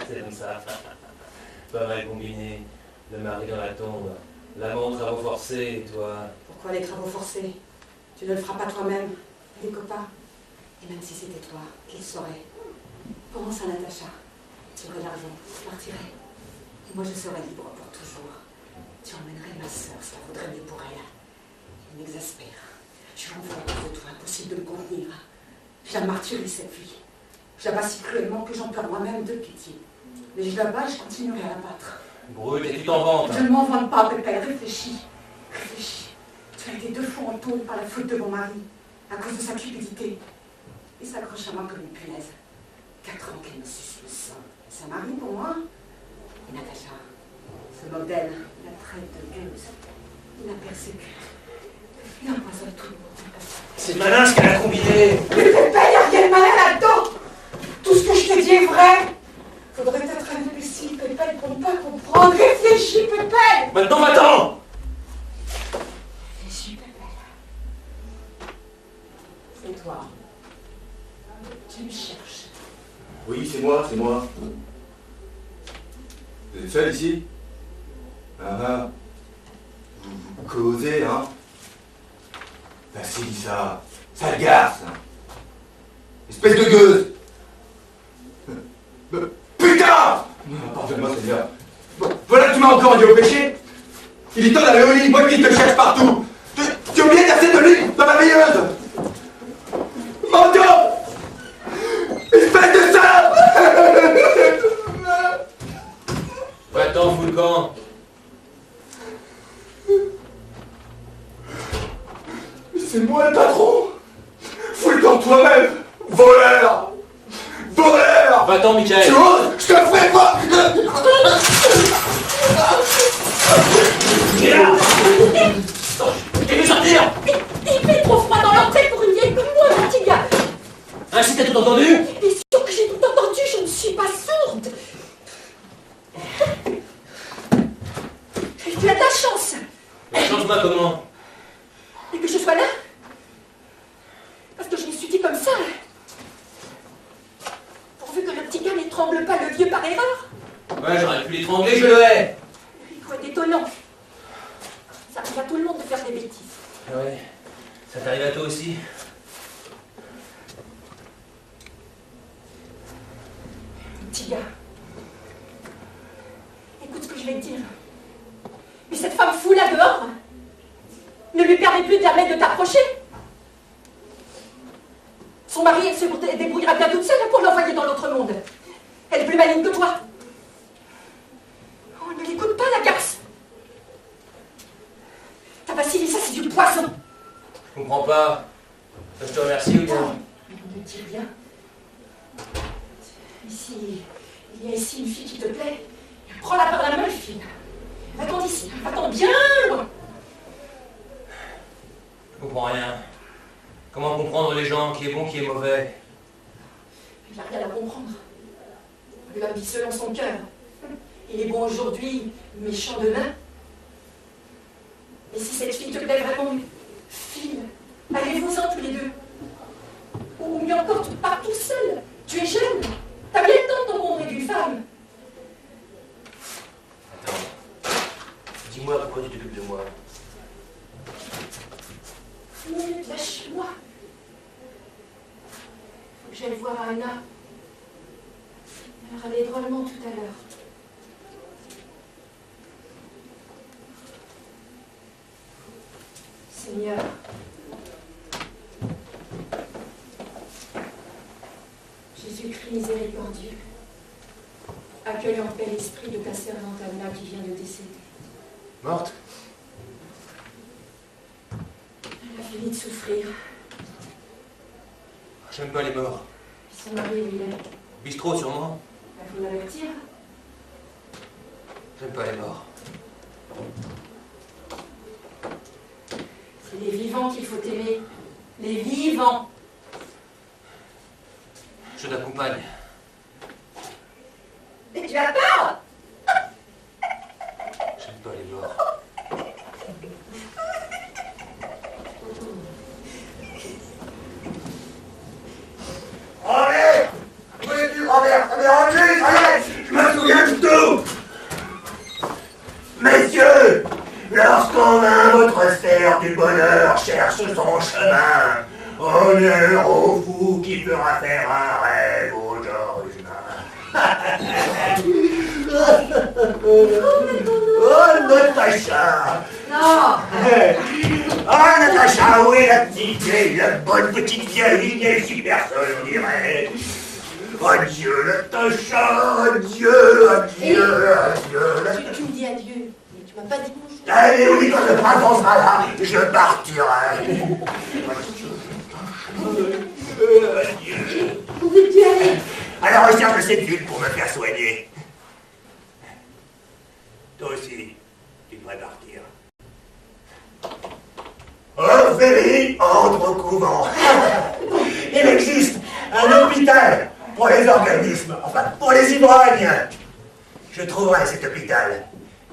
C'est comme ça. Pas mal combiné. Le mari dans la tombe. L'amant aux travaux forcés, et toi. Pourquoi les travaux forcés? Tu ne le feras pas toi-même. Des copains. Et même si c'était toi, qu'il saurait. Pense à Natacha. Tu aurais l'argent, tu partirais. Et moi je serais libre pour toujours. Tu emmènerais ma sœur, ça vaudrait mieux pour elle. Elle m'exaspère. Je lui en veux à cause de toi, impossible de me contenir. Je la martyrise cette fille. Je la bats si cruellement que j'en perds moi-même de pitié. Mais je la bats, je continuerai à la battre. Brute, et tu t'en vantes. Je ne m'en vante pas, Pépin, réfléchis. Réfléchis. Tu as été 2 fois en tôle par la faute de mon mari, à cause de sa cupidité. Il s'accroche à moi comme une punaise. 4 ans qu'elle me suce le sang. C'est un mari pour moi. Et Natacha, ce modèle, la traite de gueuse. Il la persécute. Il empoisonne tout le monde. C'est malin ce qu'elle a combiné. Mais Pépé, il n'y a rien de malin là-dedans. Tout ce que je te dis est vrai. Faudrait être un imbécile, Pépé, pour ne pas comprendre. Réfléchis, Pépé. Maintenant, va-t'en. Réfléchis, Pépé. C'est toi. Tu me cherches. Oui, c'est moi, c'est moi. Vous êtes seul ici? Ah, vous causez, hein? Bah si, ça le garce. Espèce de gueuse. Putain! Pardonne-moi, Seigneur. Voilà que tu m'as encore dit au péché. Il est temps d'aller au lit, moi qui te cherche partout. Tu as oublié d'asser de l'huile dans ma veilleuse. Mon Dieu! Espèce de salope! Va-t'en, fous le camp. C'est moi le patron! Fous le camp toi-même! Voleur! Voleur! Va-t'en, Michael. Tu oses? Je te ferai pas! Viens là! T'es vu sortir? Il fait trop froid dans l'entrée pour une vieille comme moi, mon petit gars. Hein, si t'as tout entendu? Bien sûr que j'ai tout entendu, je ne suis pas sourde. Tu as de la chance. Change-moi comment? Et que je sois là? Parce que je me suis dit comme ça. Pourvu que le petit gars n'étrangle pas le vieux par erreur. Ouais, j'aurais pu l'étrangler, je le hais. Il faut être étonnant. Ça arrive à tout le monde de faire des bêtises. Ouais, ça t'arrive à toi aussi? Petit gars, écoute ce que je vais te dire. Mais cette femme fou là dehors ne lui permet plus jamais de t'approcher. Son mari, elle se débrouillera bien toute seule pour l'envoyer dans l'autre monde. Elle est plus maligne que toi. Oh, ne l'écoute pas, la garce. Ta Vassilie, ça c'est du poison. Je comprends pas. Je te remercie, ou bien? Ne dis rien. Ici, il y a ici une fille qui te plaît. Prends-la par la main, fille. Va-t'en d'ici, va-t'en bien loin. Je comprends rien. Comment comprendre les gens, qui est bon, qui est mauvais? Il n'y a rien à comprendre. L'homme vit selon son cœur. Il est bon aujourd'hui, méchant demain. Et si cette fille te plaît vraiment, file, allez-vous-en tous les deux. Ou mieux encore, tu pars tout seul. Tu es jeune. T'as bien le temps de t'encombrer d'une femme. Attends. Dis-moi pourquoi tu t'occupes de moi. Lâche-moi. Faut que j'aille voir Anna. Elle râlait drôlement tout à l'heure. Seigneur, Jésus-Christ miséricordieux, accueille en paix l'esprit de ta servante Anna qui vient de décéder. Morte? Elle a fini de souffrir. J'aime pas les morts. Puis son mari, où il est? Bistrot, sûrement. Il faut l'avertir. J'aime pas les morts. C'est les vivants qu'il faut aimer. Les vivants. Je t'accompagne. Et tu as peur? J'aime pas les morts. Allez! Où es-tu, Robert? Ça m'est rendu, ça y est! Je me souviens de tout! Messieurs, lorsqu'en vain votre sphère du bonheur cherche son chemin, on est un héros fou qui fera faire un rêve au genre humain. Oh, Natacha! Non. Ah, Natacha, où est la petite vieille, la bonne petite vieille, vieille si personne dirait? Adieu, Natacha, adieu, adieu, adieu. Tu me dis adieu, mais tu m'as pas dit bonjour. Allez, oui, quand le printemps sera là, je partirai. Où veux-tu aller? À la recherche de cette ville pour me faire soigner. Toi aussi, tu devrais partir. Ophélie entre au couvent. Il existe un hôpital pour les organismes, enfin pour les ivrognes. Je trouverai cet hôpital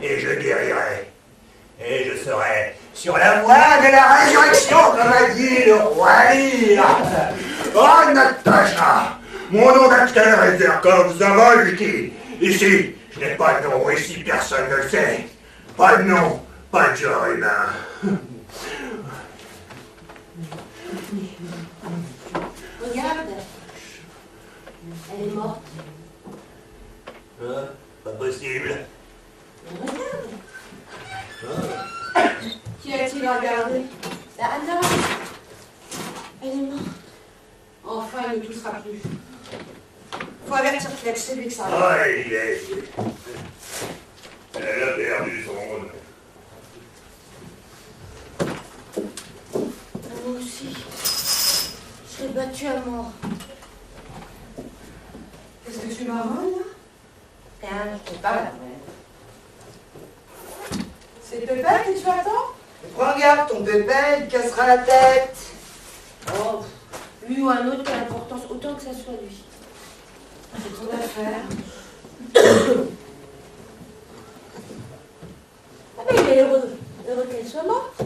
et je guérirai. Et je serai sur la voie de la résurrection, comme a dit le roi Lear. Oh, Natacha, mon nom d'acteur est Zerkov Zavolki. Ici, je n'ai pas de nom, ici personne ne le sait. Pas de nom, pas de genre humain. Regarde. Elle est morte. Pas possible. Regarde. Qui a-t-il regardé? C'est Anna. Elle est morte. Enfin, il ne touchera plus. Faut avertir Fletch, c'est lui que ça arrive. Aïe, aïe. Elle a perdu son nom. Moi aussi. Je serais battue à mort. Qu'est-ce que tu m'as là? Tiens, je peux pas la C'est Pépin que tu attends? Prends garde, ton pépin, il te cassera la tête. Oh, lui ou un autre qui a l'importance, autant que ça soit lui. C'est ton affaire. Ah ben, il est heureux. Heureux qu'elle soit morte.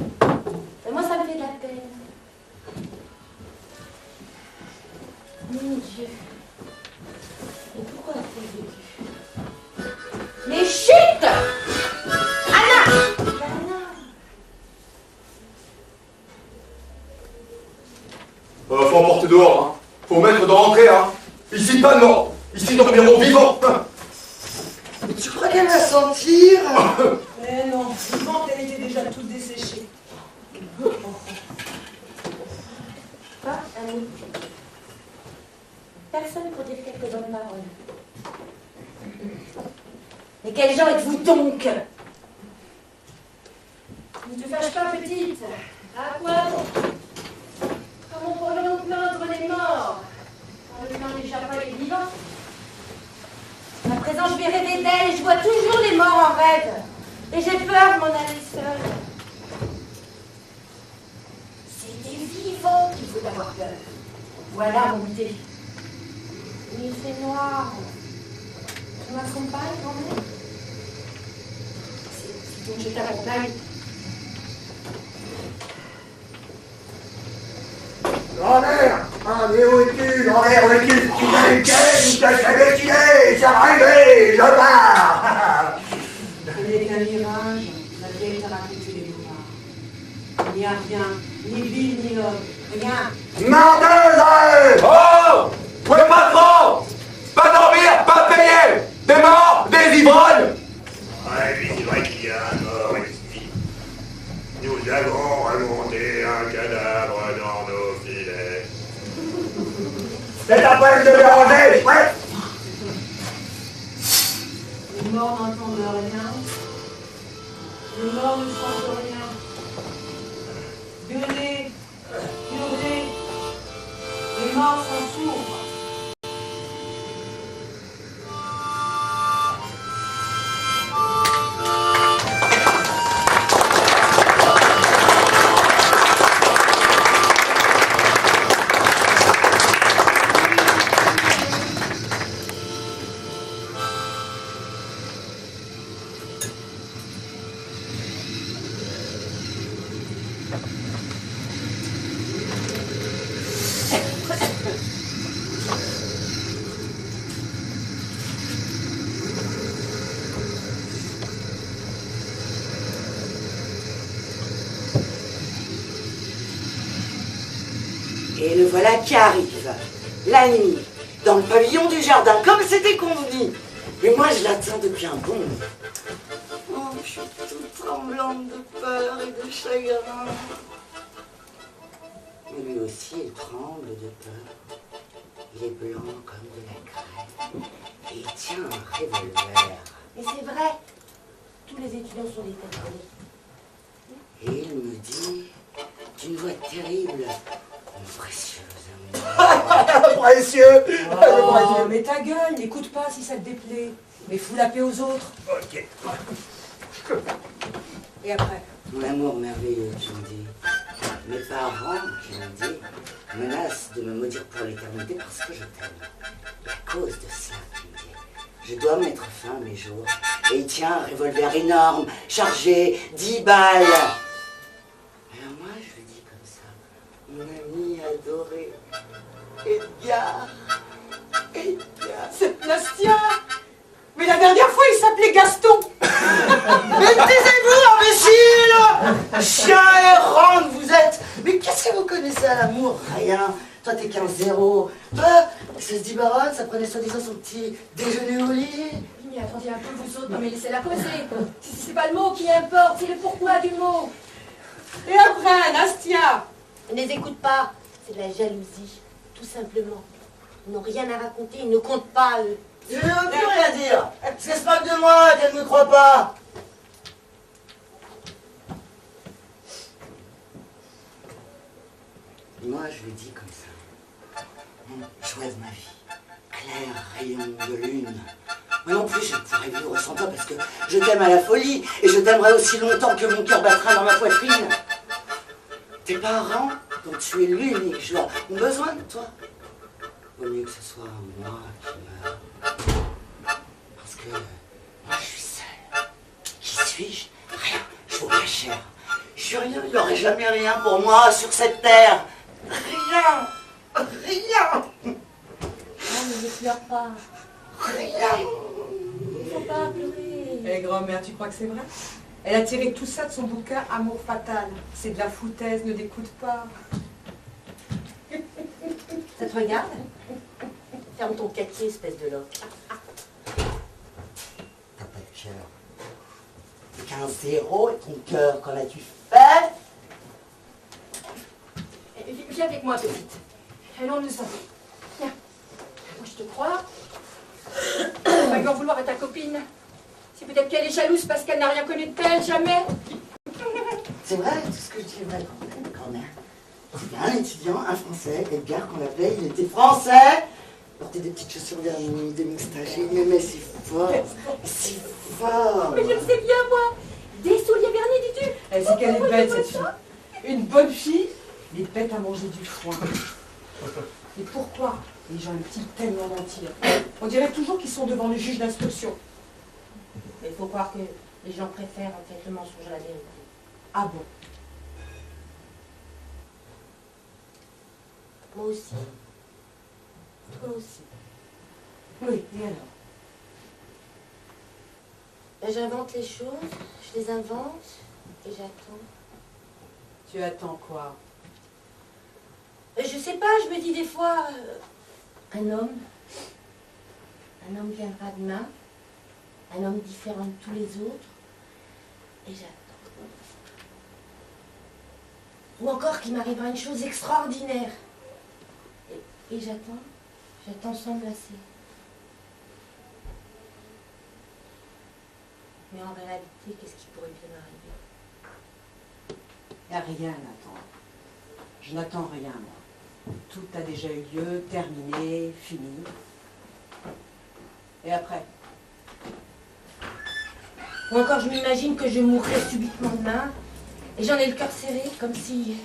Mais moi, ça me fait de la peine. Mon Dieu. Mais pourquoi a-t-elle vécu? Mais chut! Anna! Anna! Faut emporter dehors, hein. Faut mettre dans l'entrée, hein. Ici, pas de mort. Ici, nous reviendrons vivants. Mais tu crois qu'elle va sentir? Mais non, vivante, elle était déjà toute desséchée. Pas un mot. Personne pour dire quelques bonnes paroles. Mais quels gens êtes-vous donc? Ne te fâche pas, petite. À quoi bon? Comment pourrions-nous plaindre les morts? On ne plaint déjà pas les vivants. À présent, je vais rêver d'elle et je vois toujours les morts en rêve. Et j'ai peur de m'en aller seule. C'est des vivants qu'il faut avoir peur. Voilà mon idée. Mais il fait noir. Tu m'accompagnes quand même? Si donc je t'accompagne. Grand-mère! Ah, mais où es-tu? Grand-mère, où es-tu? Tu m'as une je t'ai décidé! C'est arrivé! Je pars! Ce n'est qu'un mirage, la vieille t'a raconté les boulevards. Il n'y a rien, ni ville, ni homme, rien. Menteuse! Oh! Où est le patron? Pas dormir, pas payer. Des morts, des ivrognes. Ouais, oui, c'est vrai qu'il y a un mort ici. Nous avons remonté un cadavre dans nos filets. C'est la peine de déranger, ouais? Les morts n'entendent rien. Les morts ne sentent rien. Gueuler, hurler. Les morts sont sourds. Et le voilà qui arrive, la nuit, dans le pavillon du jardin, comme c'était convenu. Et moi, je l'attends depuis un bon moment. Oh, je suis toute tremblante de peur et de chagrin. Mais lui aussi, il tremble de peur. Il est blanc comme de la crème. Et il tient un revolver. Mais c'est vrai. Tous les étudiants sont déterminés. Et il me dit, d'une voix terrible, mon précieux amour. Précieux. Oh, mais ta gueule, n'écoute pas si ça te déplaît. Mais fous la paix aux autres. Ok. Et après? Mon amour merveilleux, tu me dis. Mes parents, qui m'ont dit, menacent de me maudire pour l'éternité parce que je t'aime. Et à cause de cela, tu me dis, je dois mettre fin à mes jours. Et il tient un revolver énorme, chargé, 10 balles. Alors moi, je lui dis comme ça, mon ami adoré, Edgar. Edgar. C'est Nastia! Mais la dernière fois, il s'appelait Gaston! Mais taisez-vous, imbécile! Chien errant que vous êtes! Mais qu'est-ce que vous connaissez à l'amour? Rien. Toi, t'es 15-0. Toi, ça se dit baronne, ça prenait soi-disant son petit déjeuner au lit. Oui, mais attendez un peu, vous autres, non mais laissez-la causer. C'est pas le mot qui importe, c'est le pourquoi du mot. Et après, Nastia! Ne les écoute pas, c'est de la jalousie, tout simplement. Ils n'ont rien à raconter, ils ne comptent pas, eux. Je ne veux plus rien dire. Parce qu'elle se moque de moi, qu'elle ne me croit pas. Et moi, je lui dis comme ça. Joie de ma vie, clair rayon de lune. Moi non plus, je ne pourrais vivre sans toi parce que je t'aime à la folie et je t'aimerai aussi longtemps que mon cœur battra dans ma poitrine. Tes parents, dont tu es l'unique joie, ont besoin de toi. Vaut mieux que ce soit moi qui meure. Parce que moi, je suis seule. Qui suis-je? Rien. Je vaux pas cher. Je suis rien. Il n'y aurait jamais rien pour moi sur cette terre. Rien. Rien. Non, mais ne pleure pas. Rien. Il ne faut pas pleurer. Eh, grand-mère, tu crois que c'est vrai? Elle a tiré tout ça de son bouquin Amour fatal. C'est de la foutaise, ne t'écoute pas. Ça te regarde? Ferme ton caquier, espèce de loque. T'as pas de cœur. 15-0 et ton cœur, qu'en as-tu fait? Viens avec moi, petite. Allons-nous-en. Viens. Moi, je te crois. On va lui en vouloir à ta copine. C'est peut-être qu'elle est jalouse parce qu'elle n'a rien connu de tel, jamais. C'est vrai, tout ce que je dis est vrai, grand-mère. C'était un étudiant, un français, Edgar qu'on l'appelait, il était français. Il portait des petites chaussures vernies, des moustaches, il m'aimait si fort, si fort. Mais je le sais bien, moi. Des souliers vernis, dis-tu? Elle c'est qu'elle est bête, cette fille. Une bonne fille, mais bête à manger du foin. Et pourquoi les gens aiment-ils tellement mentir? On dirait toujours qu'ils sont devant le juge d'instruction. Mais il faut croire que les gens préfèrent en fait le mensonge à la vérité. Ah bon? Moi aussi. Toi aussi. Oui, et alors? Ben, j'invente les choses, je les invente et j'attends. Tu attends quoi? Je sais pas, je me dis des fois, un homme viendra demain, un homme différent de tous les autres, et j'attends. Ou encore qu'il m'arrivera une chose extraordinaire, et j'attends sans me lasser. Mais en réalité, qu'est-ce qui pourrait bien m'arriver? Il n'y a rien à attendre. Je n'attends rien, moi. Tout a déjà eu lieu, terminé, fini. Et après? Ou encore je m'imagine que je mourrai subitement demain, et j'en ai le cœur serré, comme si...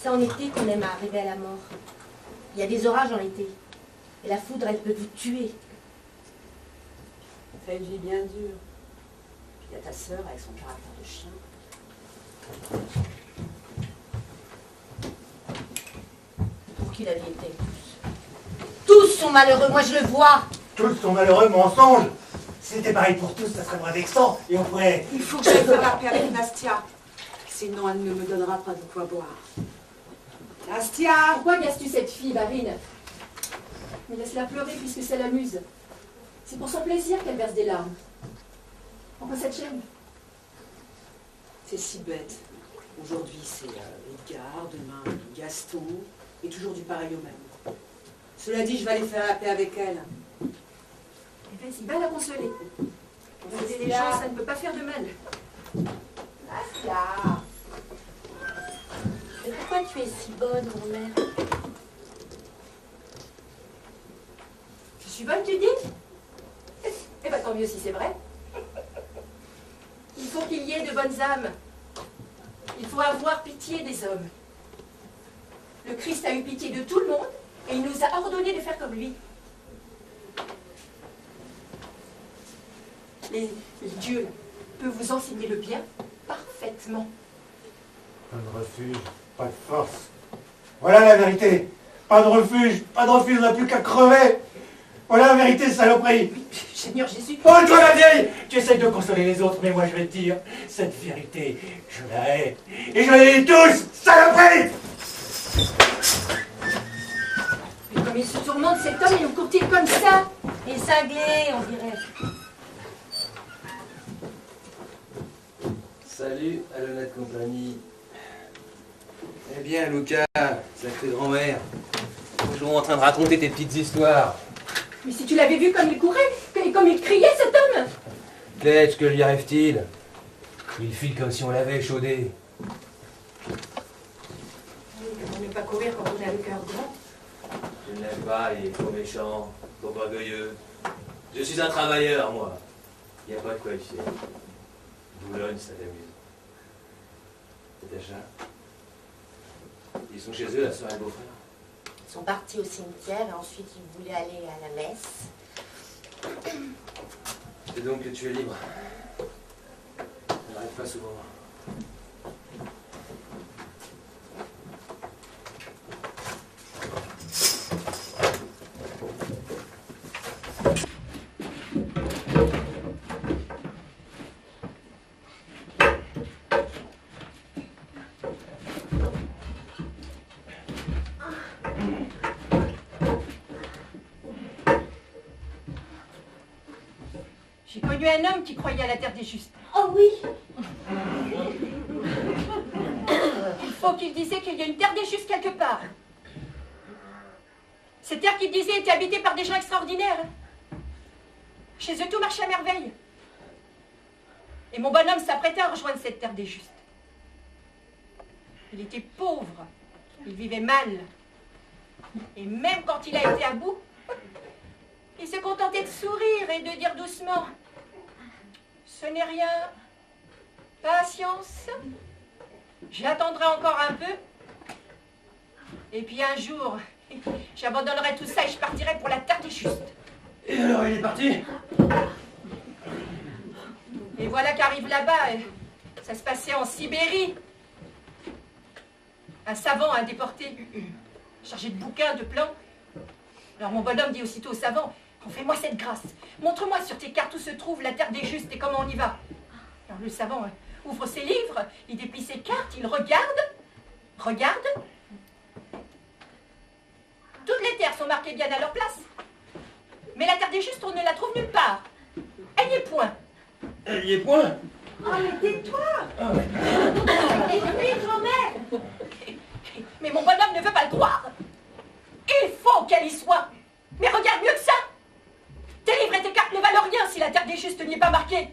C'est en été qu'on aime à arriver à la mort. Il y a des orages en été, et la foudre, elle peut vous tuer. C'est une vie bien dure. Puis il y a ta sœur avec son caractère de chien. Pour qui la vie était tous sont malheureux, moi je le vois. Tous sont malheureux, mensonges. Si c'était pareil pour tous, ça serait moins vexant. Et on pourrait... Il faut que j'aille faire la paix avec Nastia. Sinon, elle ne me donnera pas de quoi boire. Nastia! Pourquoi gasses-tu cette fille, Barine? Mais laisse-la pleurer puisque ça l'amuse. C'est pour son plaisir qu'elle verse des larmes. Pourquoi ça te gêne? C'est si bête. Aujourd'hui, c'est Edgar, demain, Gaston, et toujours du pareil au même. Cela dit, je vais aller faire la paix avec elle. Eh bien, c'est bien la consoler. Pour aider les gens, ça ne peut pas faire de mal. Nastia. Mais pourquoi tu es si bonne, mon mère? Je suis bonne, tu dis? Eh bien, tant mieux si c'est vrai. Il faut qu'il y ait de bonnes âmes. Il faut avoir pitié des hommes. Le Christ a eu pitié de tout le monde et il nous a ordonné de faire comme lui. Dieu peut vous enseigner le bien parfaitement. Pas de refuge, pas de force. Voilà la vérité. Pas de refuge, on n'a plus qu'à crever. Voilà la vérité, saloperie. Seigneur Jésus. Oh, toi la vieille, tu essayes de consoler les autres, mais moi je vais te dire, cette vérité, je la hais. Et je les hais tous, saloperie. Mais comme il se tourmente, cet homme, il nous court-il comme ça? Et cinglé, on dirait. Salut à l'honnête compagnie. Eh bien, Lucas, sacrée grand-mère, toujours en train de raconter tes petites histoires. Mais si tu l'avais vu comme il courait, et comme il criait, cet homme! Qu'est-ce que lui arrive-t-il? Il file comme si on l'avait échaudé. Comment ne pas courir quand on a le cœur grand? Je ne l'aime pas, il est trop méchant, trop orgueilleux. Je suis un travailleur, moi. Il n'y a pas de quoi être fier. Boulogne, ça t'amuse. Natacha, ils sont chez eux, la soeur et le beau-frère. Ils sont partis au cimetière et ensuite ils voulaient aller à la messe. C'est donc que tu es libre. Ça n'arrive pas souvent. J'ai connu un homme qui croyait à la terre des justes. Oh oui. Il faut qu'il disait qu'il y a une terre des justes quelque part. Cette terre qu'il disait était habitée par des gens extraordinaires. Chez eux, tout marchait à merveille. Et mon bonhomme s'apprêtait à rejoindre cette terre des justes. Il était pauvre. Il vivait mal. Et même quand il a été à bout, il se contentait de sourire et de dire doucement: ce n'est rien. Patience. J'attendrai encore un peu. Et puis un jour, j'abandonnerai tout ça et je partirai pour la terre des justes. Et alors, il est parti? Et voilà qu'arrive là-bas, ça se passait en Sibérie. Un savant, un déporté, chargé de bouquins, de plans. Alors mon bonhomme dit aussitôt au savant: fais-moi cette grâce, montre-moi sur tes cartes où se trouve la terre des justes et comment on y va. Alors le savant ouvre ses livres, il déplie ses cartes, il regarde. Toutes les terres sont marquées bien à leur place. Mais la terre des justes, on ne la trouve nulle part. Elle n'y est point. Elle y est point. Oh, mais tais-toi! Et oui, grand-mère. Mais mon bonhomme ne veut pas le croire. Il faut qu'elle y soit. Mais regarde mieux que ça. Tes livres et tes cartes ne valent rien si la terre des justes n'y est pas marquée.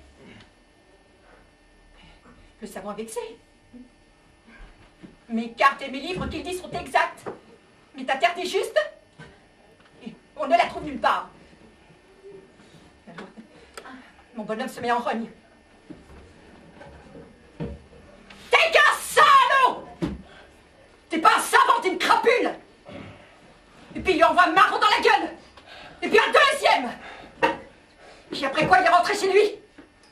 Le savant est vexé. Mes cartes et mes livres qu'il dit sont exacts. Mais ta terre des justes, on ne la trouve nulle part. Alors, mon bonhomme se met en rogne. T'es qu'un salaud! T'es pas un savant, t'es une crapule! Et puis il lui envoie un marron dans la gueule! Et puis un deuxième! Puis après quoi, il est rentré chez lui?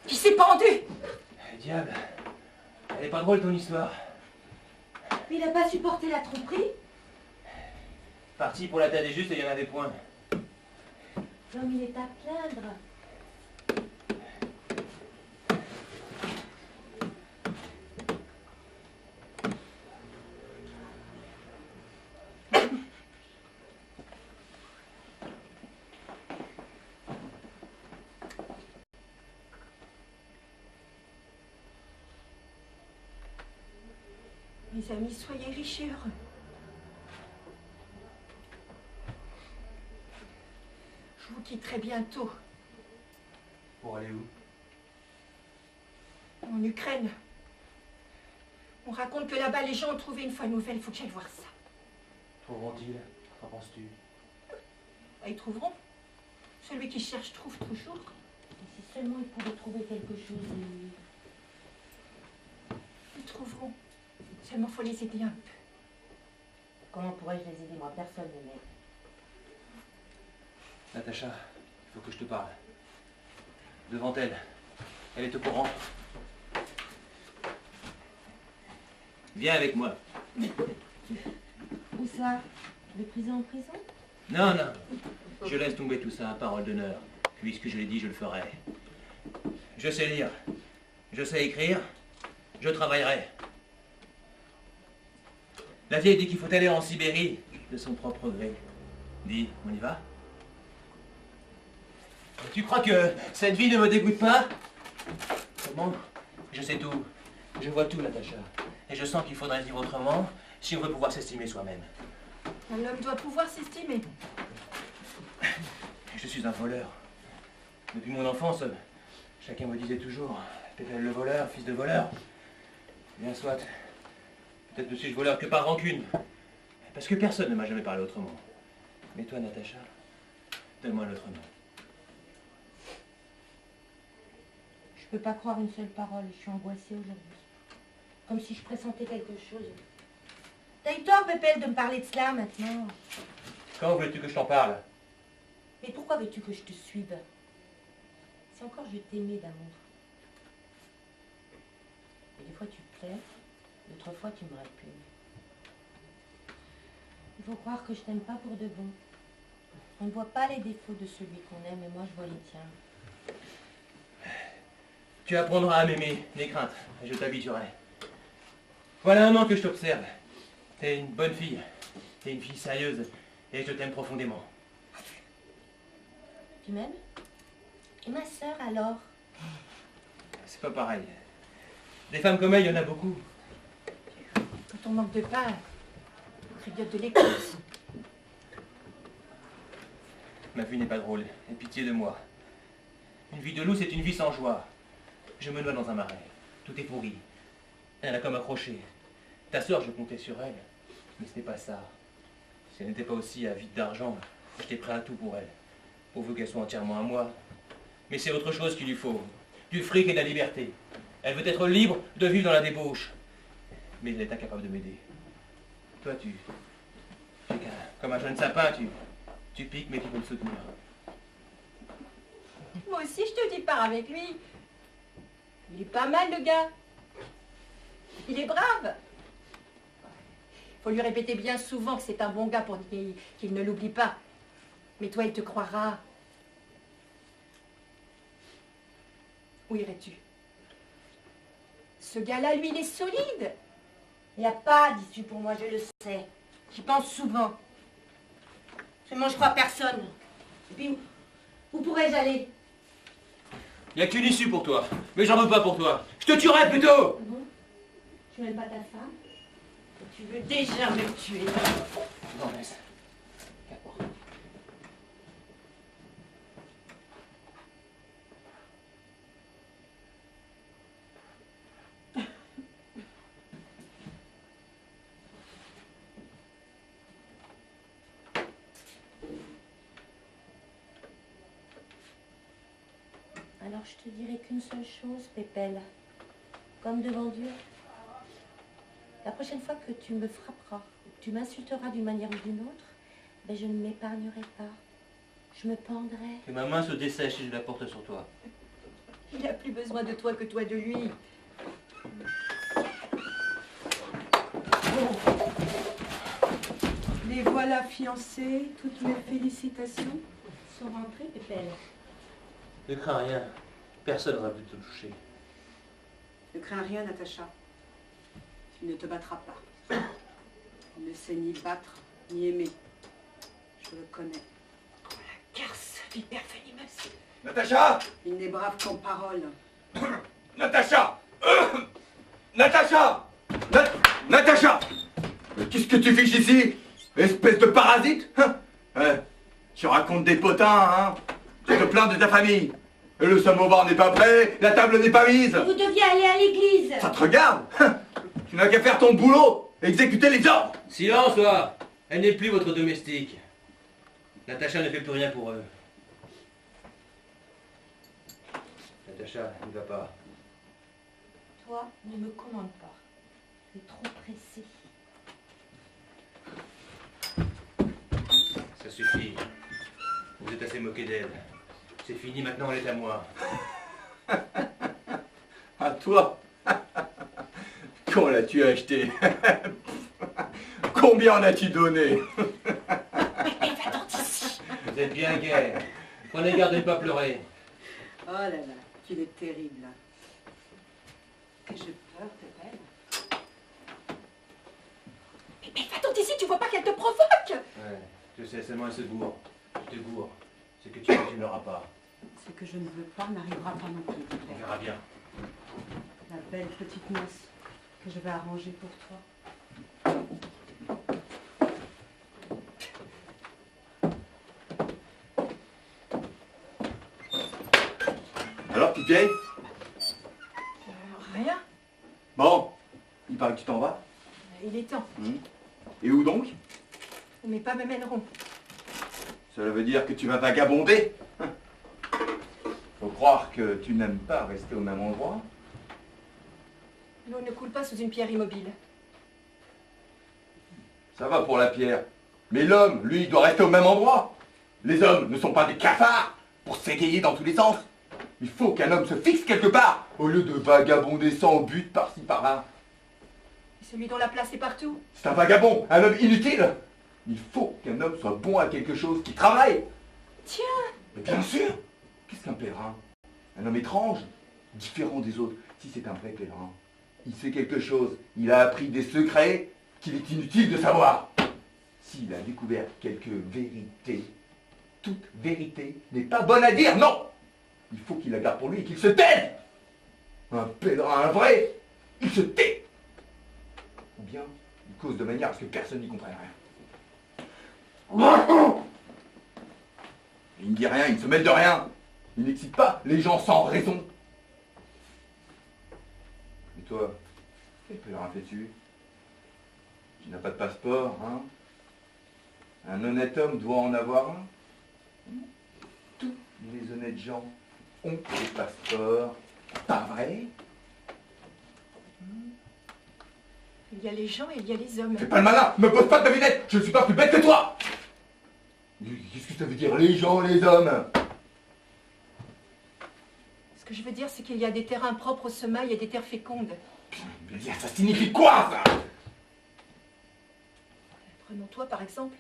Il s'est pendu! Diable, elle est pas drôle ton histoire. Il n'a pas supporté la tromperie. Parti pour la terre des justes et il y en avait point. L'homme, il est à plaindre. Mes amis, soyez riches et heureux. Je vous quitterai bientôt. Pour aller où? En Ukraine. On raconte que là-bas, les gens ont trouvé une femme nouvelle. Il faut que j'aille voir ça. Trouveront-ils? Qu'en penses-tu? Ah, ils trouveront. Celui qui cherche trouve toujours. Et si seulement ils pouvaient trouver quelque chose de lui. Ils trouveront. Seulement, faut les aider un peu. Comment pourrais-je les aider, moi? Personne ne m'aide. Natacha, il faut que je te parle. Devant elle. Elle est au courant. Viens avec moi. Où ça? De prison en prison? Non, non. Je laisse tomber tout ça à parole d'honneur. Puisque je l'ai dit, je le ferai. Je sais lire. Je sais écrire. Je travaillerai. La vieille dit qu'il faut aller en Sibérie de son propre gré. Dis, on y va? Tu crois que cette vie ne me dégoûte pas? Comment? Je sais tout. Je vois tout, Natacha. Et je sens qu'il faudrait vivre autrement si on veut pouvoir s'estimer soi-même. Un homme doit pouvoir s'estimer. Je suis un voleur. Depuis mon enfance, chacun me disait toujours Pépel le voleur, fils de voleur. Bien soit. Peut-être ne suis-je voleur que par rancune. Parce que personne ne m'a jamais parlé autrement. Mais toi, Natacha, donne-moi un autre nom. Je peux pas croire une seule parole. Je suis angoissée aujourd'hui. Comme si je pressentais quelque chose. T'as eu tort, Pépel, de me parler de cela maintenant. Quand veux-tu que je t'en parle? Mais pourquoi veux-tu que je te suive? Si encore je t'aimais d'amour. Et des fois tu te plais, d'autres fois tu me répugnes. Il faut croire que je t'aime pas pour de bon. On ne voit pas les défauts de celui qu'on aime, et moi je vois les tiens. Tu apprendras à m'aimer, n'aie crainte, et je t'habituerai. Voilà un an que je t'observe. T'es une bonne fille, t'es une fille sérieuse, et je t'aime profondément. Tu m'aimes? Et ma sœur alors? C'est pas pareil. Des femmes comme elle, il y en a beaucoup. Quand on manque de pain, on grignote de l'écorce. Ma vie n'est pas drôle, aie pitié de moi. Une vie de loup, c'est une vie sans joie. Je me noie dans un marais. Tout est pourri. Elle a comme accroché. Ta sœur, je comptais sur elle. Mais ce n'est pas ça. Si elle n'était pas aussi avide d'argent, j'étais prêt à tout pour elle. Pourvu qu'elle soit entièrement à moi. Mais c'est autre chose qu'il lui faut. Du fric et de la liberté. Elle veut être libre de vivre dans la débauche. Mais elle est incapable de m'aider. Toi, tu es comme un jeune sapin, tu piques, mais tu peux me soutenir. Moi aussi, je te dis, pars avec lui. Il est pas mal, le gars. Il est brave. Faut lui répéter bien souvent que c'est un bon gars pour qu'il ne l'oublie pas. Mais toi, il te croira. Où irais-tu? Ce gars-là, lui, il est solide. Il n'y a pas d'issue pour moi, je le sais. J'y pense souvent. Seulement, je crois à personne. Et puis, où pourrais-je aller? Il n'y a qu'une issue pour toi, mais j'en veux pas pour toi. Je te tuerai plutôt. Bon, tu n'aimes pas ta femme? Tu veux déjà me tuer? Non, laisse. Alors je te dirai qu'une seule chose, Pépel. Comme devant Dieu. La prochaine fois que tu me frapperas, que tu m'insulteras d'une manière ou d'une autre, ben je ne m'épargnerai pas. Je me pendrai. Que ma main se dessèche si je la porte sur toi. Il a plus besoin de toi que toi de lui. Les voilà fiancés, toutes mes félicitations. Sont rentrés, Pépel. Ne crains rien. Personne n'aura pu te toucher. Ne crains rien, Natacha. Tu ne te battras pas. Il ne sait ni battre, ni aimer. Je le connais. Garce, vipère venimeuse. Natacha! Il n'est brave qu'en parole. Natacha! Natacha! Natacha! Mais qu'est-ce que tu fiches ici? Espèce de parasite? Tu racontes des potins, hein? Tu te plains de ta famille. Le samovar n'est pas prêt, la table n'est pas mise. Vous deviez aller à l'église. Ça te regarde? Tu n'as qu'à faire ton boulot, exécuter les ordres. Silence, toi! Elle n'est plus votre domestique. Natacha ne fait plus rien pour eux. Natacha, ne va pas. Toi, ne me commande pas. Tu es trop pressé. Ça suffit. Vous êtes assez moqué d'elle. C'est fini, maintenant elle est à moi. À toi? Quand l'as-tu acheté? Combien en as-tu donné? Vous êtes bien gai. Prenez garde de ne pas pleurer. Oh là là, qu'il est terrible. Que j'ai peur, Pépelle. Mais va-t'en d'ici, tu vois pas qu'elle te provoque? Ouais, je sais, seulement elle se gourre. Je te gourre. Ce que tu veux, tu n'auras pas. Ce que je ne veux pas n'arrivera pas non plus, On Pépelle. verra bien. La belle petite noce que je vais arranger pour toi. Alors, tu vieille? Rien. Bon, il paraît que tu t'en vas. Il est temps. Et où donc? Mes pas me mèneront. Cela veut dire que tu vas vagabonder? Faut croire que tu n'aimes pas rester au même endroit. L'eau ne coule pas sous une pierre immobile. Ça va pour la pierre. Mais l'homme, lui, doit rester au même endroit. Les hommes ne sont pas des cafards pour s'égayer dans tous les sens. Il faut qu'un homme se fixe quelque part, au lieu de vagabonder sans but par-ci par-là. Et celui dont la place est partout. C'est un vagabond, un homme inutile. Il faut qu'un homme soit bon à quelque chose, qui travaille. Tiens. Mais bien sûr. Qu'est-ce qu'un pèlerin? Un homme étrange, différent des autres. Si c'est un vrai pèlerin, il sait quelque chose. Il a appris des secrets qu'il est inutile de savoir. S'il a découvert quelques vérités, toute vérité n'est pas bonne à dire, non. Il faut qu'il la garde pour lui et qu'il se taise. Un pèlerin, un vrai, il se tait. Ou bien, il cause de manière à ce que personne n'y comprenne rien. Il ne dit rien, il ne se mêle de rien. Il n'excite pas les gens sans raison. Et toi, quel pèlerin fais-tu? Tu n'as pas de passeport, hein? Un honnête homme doit en avoir un. Tous les honnêtes gens ont des passeports. Pas vrai? Il y a les gens et il y a les hommes. Fais pas le malin, me pose pas de devinette, je ne suis pas plus bête que toi. Qu'est-ce que ça veut dire, les gens, les hommes? Ce que je veux dire, c'est qu'il y a des terrains propres au semail et des terres fécondes. Mais ça signifie quoi, ça? Prenons toi, par exemple.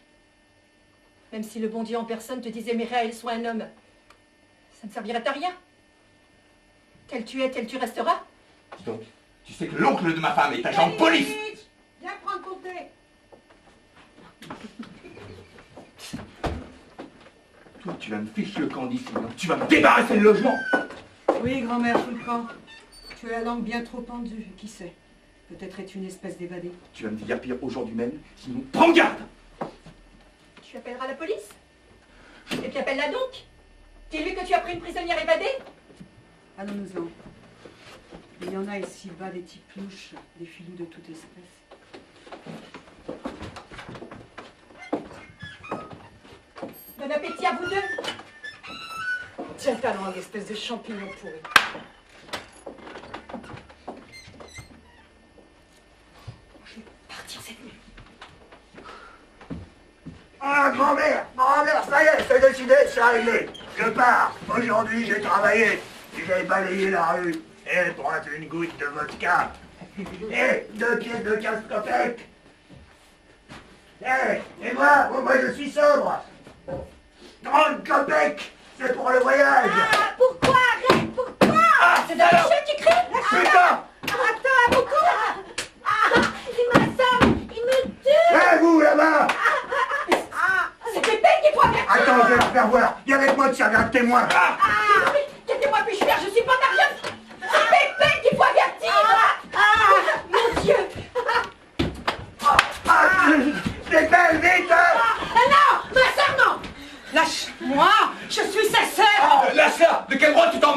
Même si le bon Dieu en personne te disait Méraël, sois un homme, ça ne servirait à rien. Tel tu es, tel tu resteras. Dis donc, tu sais que l'oncle de ma femme est agent de police. Viens prendre ton thé. Toi, tu vas me ficher le camp d'ici, hein. Tu vas me débarrasser le logement. Oui, grand-mère Foulcan. Tu as la langue bien trop pendue, qui sait? Peut-être es-tu une espèce d'évadé. Tu vas me déguerpir aujourd'hui même, sinon prends garde. Tu appelleras la police? Et puis appelle-la donc. Dis-lui que tu as pris une prisonnière évadée. Allons-nous-en. Il y en a ici-bas des types louches, des filous de toute espèce. Bon appétit à vous deux. Tiens ta langue, espèce de champignon pourri. Je vais partir cette nuit. Ah, grand-mère, ça y est, c'est décidé, c'est arrivé. Je pars. Aujourd'hui, j'ai travaillé. J'ai balayé la rue. Et prendre une goutte de vodka. Et 2 pièces de 15 kopecks. Et moi, je suis sobre. 30 kopecks, c'est pour le voyage. Ah, pourquoi? Arrête, pourquoi? C'est dans le chien qui crie. Putain! Attends, beaucoup. Il m'assomme, il me tue. Eh, vous, là-bas! C'est Pépé qui doit avertir. Attends, je vais leur faire voir. Il y avec moi de servir de témoin. Quittez-moi, puis-je faire? Je suis pas mariée. C'est Pépé qu'il faut avertir. Mon Dieu. C'est belle, vite! Non, ma sœur, non. Lâche-moi! Je suis sa sœur! Lâche-la! De quel droit tu t'en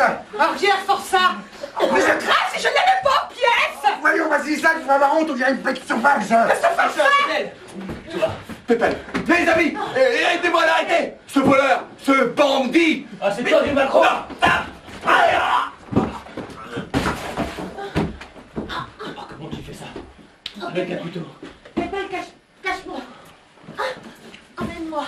arrête. Argière, Forçat. Mais je crache et je n'aime pas en pièces. Voyons, vas-y, ça, tu vas avoir honte, on dirait une bête sauvage. Pépel, mes amis, aidez-moi à l'arrêter. Ce voleur, ce bandit. Ah, c'est toi du Macron. Comment tu fais ça? Avec un couteau. Pépelle, cache-moi. Emmène-moi.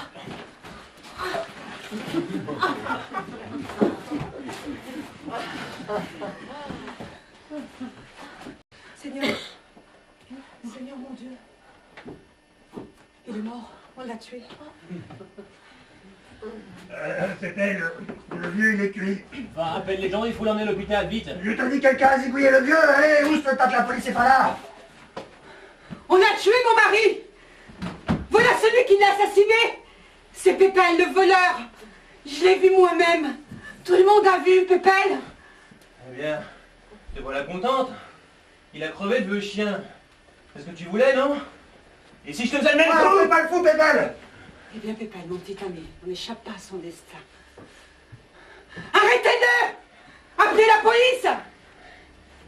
Seigneur. Seigneur, mon Dieu. Il est mort. On l'a tué. Pépel, le vieux, il est tué. Va, appelle les gens, il faut l'emmener à l'hôpital, vite. Je te dis, quelqu'un a zigouillé le vieux. Allez, où tant que la police est pas là? On a tué mon mari. Voilà celui qui l'a assassiné. C'est Pépel, le voleur. Je l'ai vu moi-même. Tout le monde a vu Pépel. Eh bien, te voilà contente. Il a crevé de vieux chien. C'est ce que tu voulais, non? Et si je te faisais le même Ah, coup? fais pas le fou, Pépel. Eh bien, Pépel, mon petit ami, on n'échappe pas à son destin. Arrêtez-le! Appelez la police!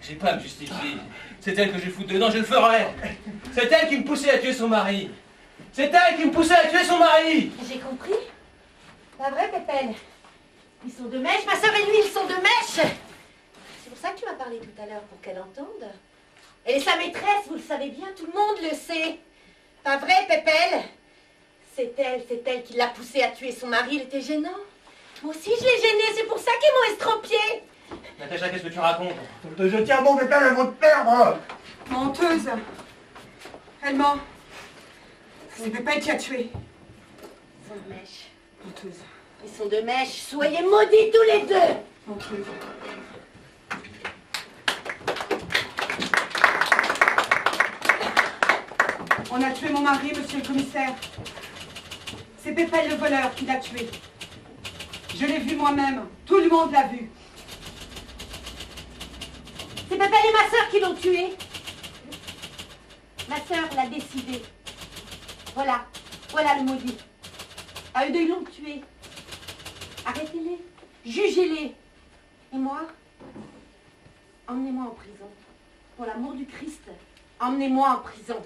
J'ai pas à me justifier. C'est elle que je vais foutre dedans, je le ferai. C'est elle qui me poussait à tuer son mari. C'est elle qui me poussait à tuer son mari. J'ai compris. Pas vrai, Pépelle? Ils sont de mèche, ma soeur et lui, ils sont de mèche. C'est pour ça que tu m'as parlé tout à l'heure, pour qu'elle entende. Elle est sa maîtresse, vous le savez bien, tout le monde le sait. Pas vrai, Pépelle? C'est elle qui l'a poussé à tuer son mari, il était gênant. Moi aussi, je l'ai gêné, c'est pour ça qu'ils m'ont estropié. Natacha, qu'est-ce que tu racontes? Je tiens bon, Pépel, elles vont te perdre. Menteuse. Elle ment. C'est Pépel qui a tué. Ils sont de mèche. Menteuse. Ils sont de mèche. Soyez maudits tous les deux. Menteuse. On a tué mon mari, monsieur le commissaire. C'est Pépel le voleur qui l'a tué. Je l'ai vu moi-même. Tout le monde l'a vu. C'est Pépelle et ma sœur qui l'ont tué. Ma sœur l'a décidé. Voilà le maudit. À eux deux, ils l'ont tué. Arrêtez-les, jugez-les. Et moi, emmenez-moi en prison. Pour l'amour du Christ, emmenez-moi en prison.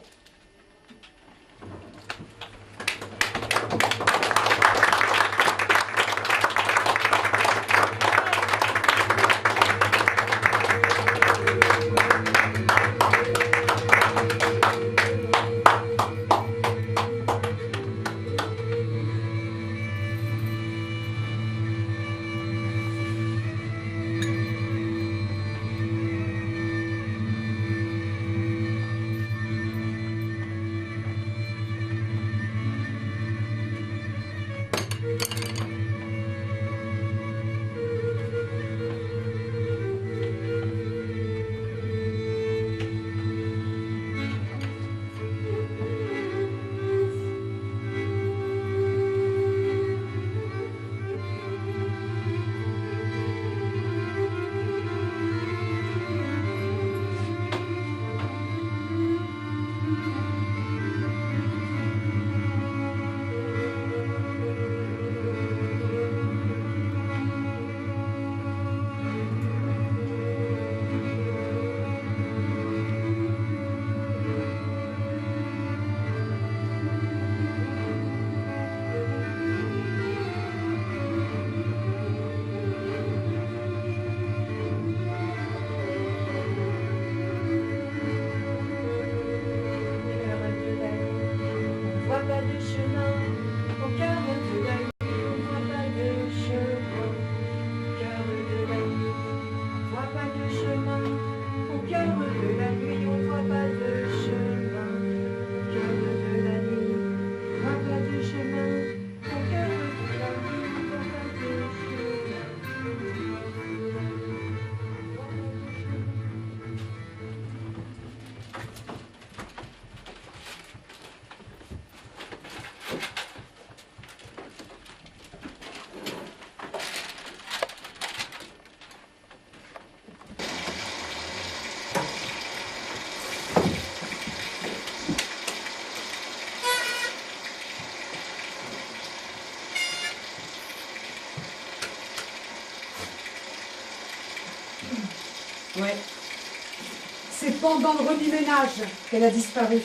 pendant le remue-ménage qu'elle a disparu.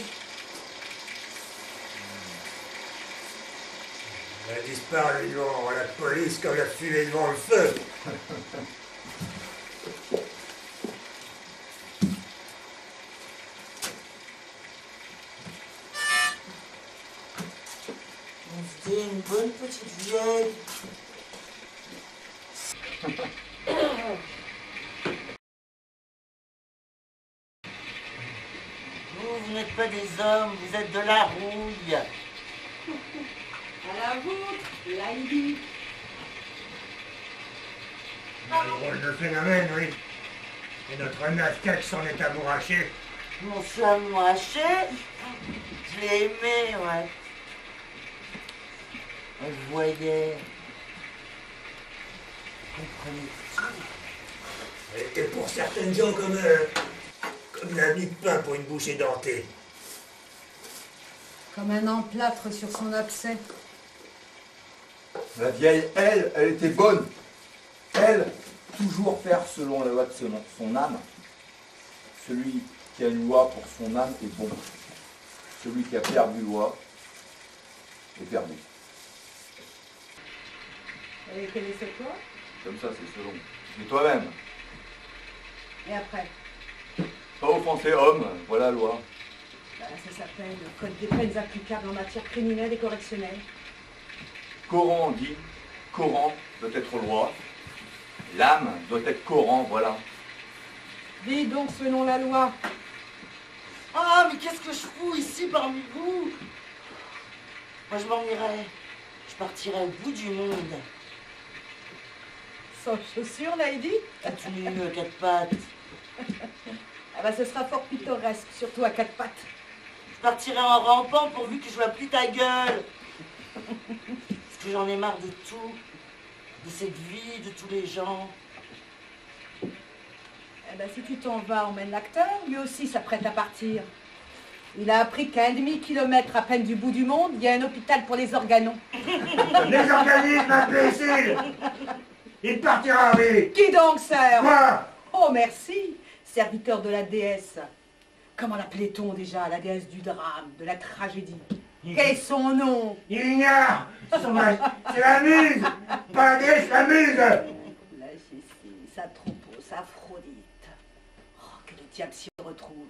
Elle a disparu devant la police comme la fumée devant le feu. On se dit une bonne petite vieille. Vous n'êtes pas des hommes, vous êtes de la rouille. À la vôtre, Lady. Un drôle de phénomène, oui. Et notre navcac s'en est amouraché. Mon suis amouraché. Je l'ai aimé, ouais. On le voyait. Comprenez tout. Elle était pour certaines gens comme la mie de pain pour une bouchée dentée. Comme un emplâtre sur son abcès. La vieille, elle était bonne. Elle, toujours faire selon la loi de son âme. Celui qui a une loi pour son âme est bon. Celui qui a perdu loi est perdu. Et quel est ce quoi? Comme ça, c'est selon. Mais toi-même, Et après? pas offenser homme, voilà la loi. Ça s'appelle le Code des peines applicables en matière criminelle et correctionnelle. Coran dit, Coran doit être loi. L'âme doit être Coran, voilà. Dis donc selon la loi. Ah, mais qu'est-ce que je fous ici parmi vous? Moi, je m'en irais. Je partirais au bout du monde. Sans chaussures, Lady? Toute nue, à quatre pattes. Ah bah ce sera fort pittoresque, surtout à quatre pattes. Je partirais en rampant pourvu que je vois plus ta gueule. Parce que j'en ai marre de tout. De cette vie, de tous les gens. Eh ben si tu t'en vas, emmène l'acteur, lui aussi s'apprête à partir. Il a appris qu'à 1,5 kilomètre à peine du bout du monde, il y a un hôpital pour les organos. Les organismes imbéciles. Il partira, oui. Qui donc, sœur? Moi. Oh merci, serviteur de la déesse. Comment l'appelait-on déjà, la déesse du drame, de la tragédie? Quel est son nom? Il ignore. C'est la muse. Pas la déesse, la muse. La Jessie, sa troupeau, sa Aphrodite. Oh, que le diable s'y retrouve.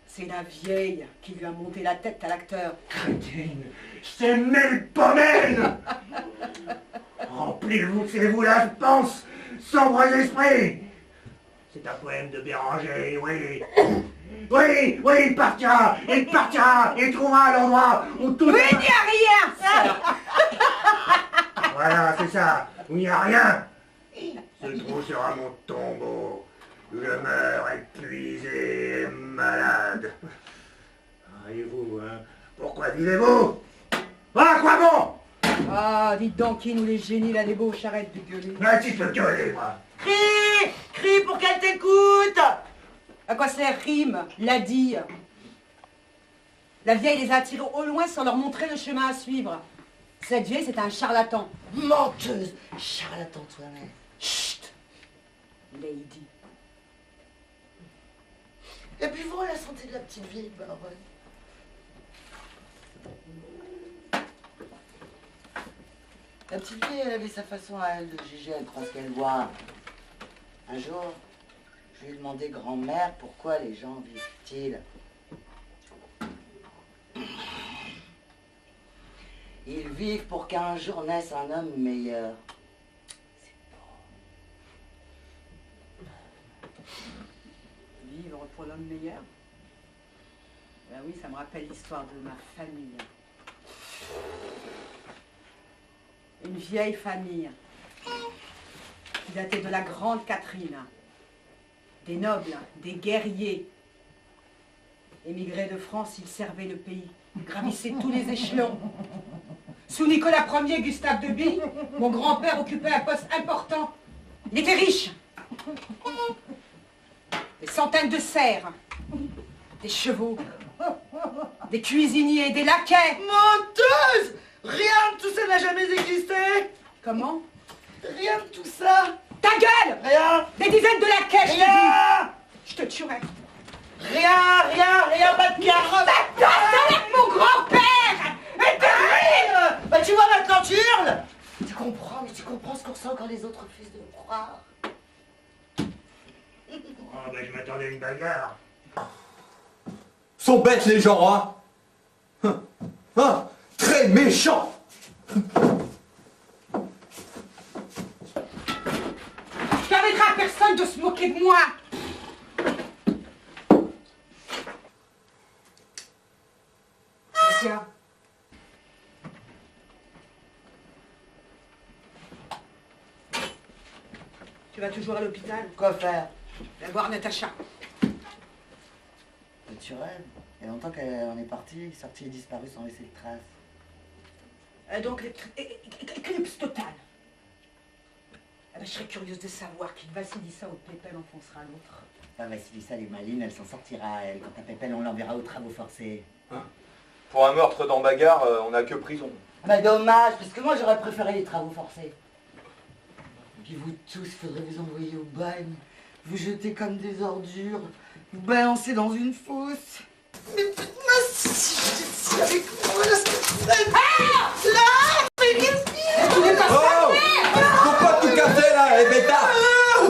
C'est la vieille qui lui a monté la tête à l'acteur. Crétine, c'est Melpomène. Remplissez-vous la pense, sombres esprits. C'est un poème de Béranger, oui. Oui, il partira, il trouvera l'endroit où tout... Oui, il n'y a rien, sœur. Voilà, c'est ça, où il n'y a rien. Ce trou sera mon tombeau. Je meurs épuisé et malade. Et vous, hein? Pourquoi vivez-vous? Ah, quoi bon? Ah, dites donc, qui nous les génies, la débauche, arrête de gueuler. Un petit peu gueuler, moi. Crie pour qu'elle t'écoute. À quoi sert rime, l'a dit? La vieille les a attirés au loin sans leur montrer le chemin à suivre. Cette vieille, c'est un charlatan. Menteuse, charlatan toi-même. Chut, Lady. Et puis vous, la santé de la petite vieille baronne. La petite vieille, elle avait sa façon à elle de juger, elle croit ce qu'elle voit. Un jour, je lui ai demandé, grand-mère, pourquoi les gens vivent-ils? Ils vivent pour qu'un jour naisse un homme meilleur. Vivre pour l'homme meilleur? Ben oui, ça me rappelle l'histoire de ma famille. Une vieille famille qui datait de la grande Catherine. Des nobles, des guerriers. Émigrés de France, ils servaient le pays, gravissaient tous les échelons. Sous Nicolas Ier, Gustave de Bille, mon grand-père occupait un poste important. Il était riche. Des centaines de serfs, des chevaux, des cuisiniers, des laquais. Menteuse! Rien de tout ça n'a jamais existé! Comment? Rien de tout ça! Ta gueule! Rien! Des dizaines de laquais, je te dis! Rien! Je te tuerai. Rien, pas de carotte. Avec mon grand-père! Et terrible! Bah tu vois maintenant tu hurles. Tu comprends, mais tu comprends ce qu'on ressent quand les autres refusent de me croire. Oh, ben je m'attendais à une bagarre. Sont bêtes les gens, hein. Très méchants. Je permettrai à personne de se moquer de moi! Lucia. Tu vas toujours à l'hôpital? Quoi faire? Va voir Natacha. Tu rêves. Il y a longtemps qu'elle en est partie, sortie et disparue sans laisser de traces. Donc, éclipse totale. Ah ben, je serais curieuse de savoir qui Vassilissa ou Pépelle enfoncera l'autre. Ah, Vassilissa, elle est maline, elle s'en sortira, elle. Quant à Pépelle, on l'enverra aux travaux forcés. Pour un meurtre dans bagarre, on n'a que prison. Bah dommage, parce que moi j'aurais préféré les travaux forcés. Et puis vous tous, il faudrait vous envoyer au bagne, vous jeter comme des ordures, vous balancer dans une fosse. Mais faites-moi si avec moi, là, mais qu'est-ce qu'il y a? Oh! Faut pas tout casser là, les bêtards!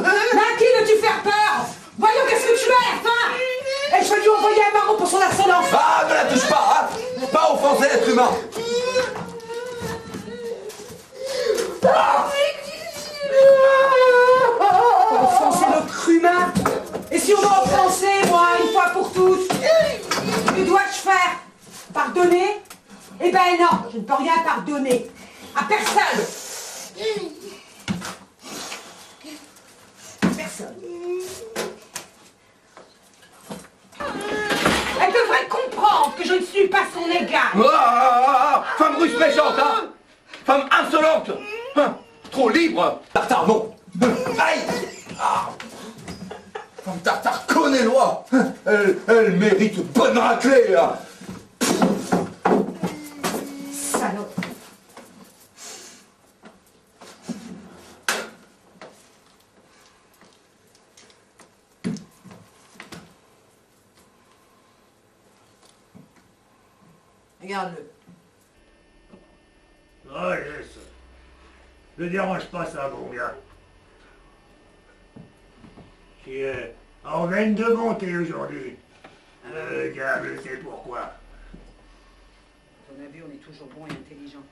Mais à qui veux-tu faire peur? Voyons qu'est-ce que tu as, enfin! Et je vais lui envoyer un marron pour son insolence! Ah, ne la touche pas, hein! Pas offenser l'être humain! Offenser notre humain? Et si on m'a offensé, moi, une fois pour toutes? Que dois-je faire? Pardonner? Eh ben non, je ne peux rien pardonner. À personne. Personne. Elle devrait comprendre que je ne suis pas son égal. Femme russe méchante, hein! Femme insolente! Hein, trop libre! Tartare, non! Aïe! Ah. Femme Tartare connaît les lois! Elle mérite une bonne raclée, là! Salaud. Regarde-le. Oh, laisse. Ne dérange pas ça, mon gars. J'ai en veine de bonté aujourd'hui. Le diable sait pourquoi. À ton avis, on est toujours bon et intelligent.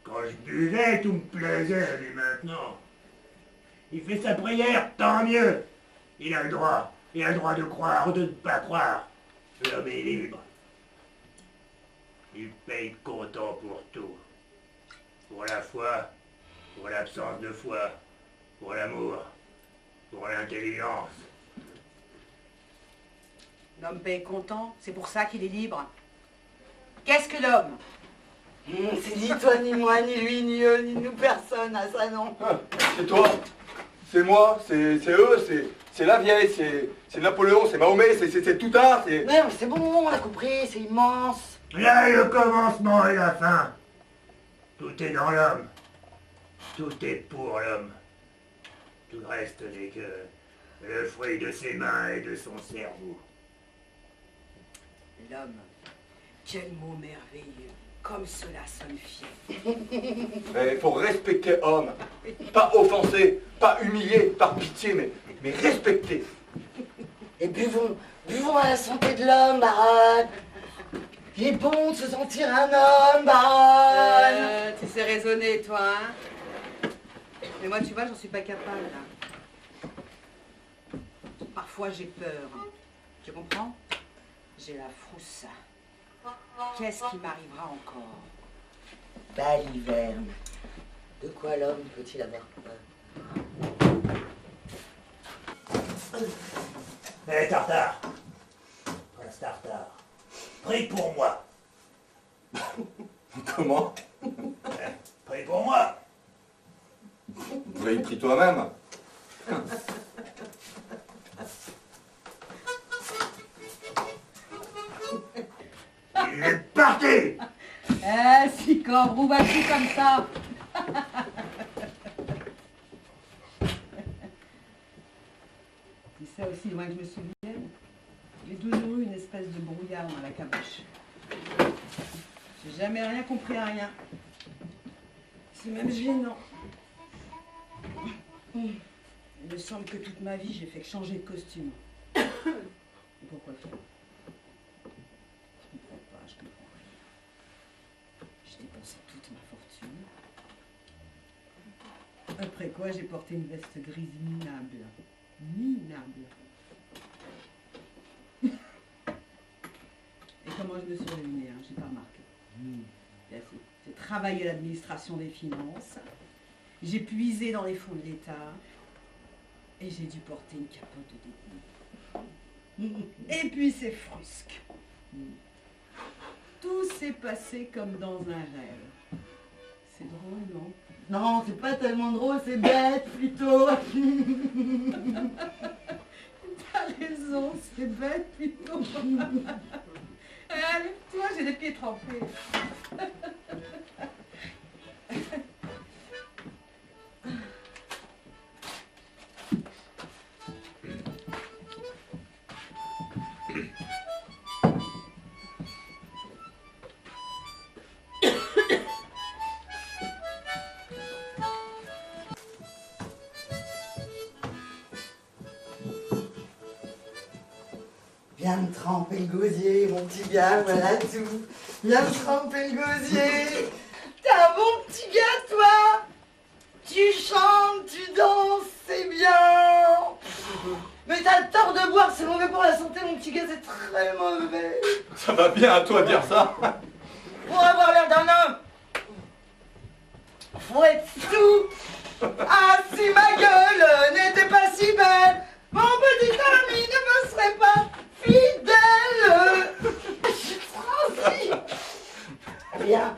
Quand je buvais, tout me plaisait, mais maintenant. Il fait sa prière, tant mieux. Il a le droit. Il a le droit de croire ou de ne pas croire. L'homme est libre. Il paye comptant pour tout. Pour la foi, pour l'absence de foi, pour l'amour, pour l'intelligence. L'homme paye comptant, c'est pour ça qu'il est libre. Qu'est-ce que l'homme? C'est ni toi, ni moi, ni lui, ni eux, ni nous, personne à ça, non. C'est toi, c'est moi, c'est eux, c'est la vieille, c'est Napoléon, c'est Mahomet, c'est tout un, c'est... Non, mais c'est bon, on a compris, c'est immense. Là est le commencement et la fin. Tout est dans l'homme. Tout est pour l'homme. Tout le reste n'est que le fruit de ses mains et de son cerveau. L'homme. Quel mot merveilleux. Comme cela sonne fier. Il faut respecter homme, pas offenser, pas humilier, par pitié, mais respecter. Et buvons à la santé de l'homme, baronne. Il est bon de se sentir un homme, baronne. Tu sais raisonner, toi, hein? Mais moi, tu vois, j'en suis pas capable, là. Parfois, j'ai peur. Tu comprends? J'ai la frousse. Qu'est-ce qui m'arrivera encore? Baliverne. De quoi l'homme peut-il avoir peur? Hé, Tartare. Prince Tartare. Prie pour moi. Comment? Prie pour moi. Prie toi-même. Il est parti. Si, Cobre, où vas-tu comme ça? C'est ça aussi loin que je me souvienne. Les 12 brouillard dans la caboche. J'ai jamais rien compris à rien. C'est même gênant. Il me semble que toute ma vie, j'ai fait que changer de costume. Et pourquoi faire? Je comprends pas, je comprends rien. J'ai dépensé toute ma fortune. Après quoi, j'ai porté une veste grise minable. Minable. Et comment je me suis ruinée, hein, j'ai pas remarqué. J'ai travaillé à l'administration des finances, j'ai puisé dans les fonds de l'État et j'ai dû porter une capote de détenu. Et puis c'est frusque. Tout s'est passé comme dans un rêve. C'est drôle, non? Non, c'est pas tellement drôle, c'est bête plutôt. T'as raison, c'est bête plutôt. Allez, toi, j'ai des pieds trempés. Viens me tremper le gosier, mon petit gars, voilà tout. Viens me tremper le gosier. T'es un bon petit gars, toi. Tu chantes, tu danses, c'est bien. Mais t'as le tort de boire, c'est mauvais pour la santé, mon petit gars, c'est très mauvais. Ça va bien à toi de dire ça. Pour avoir l'air d'un homme, faut être sous. Ah, si ma gueule n'était pas si belle, mon petit ami ne me serait pas fidèle. Je suis transi. Viens,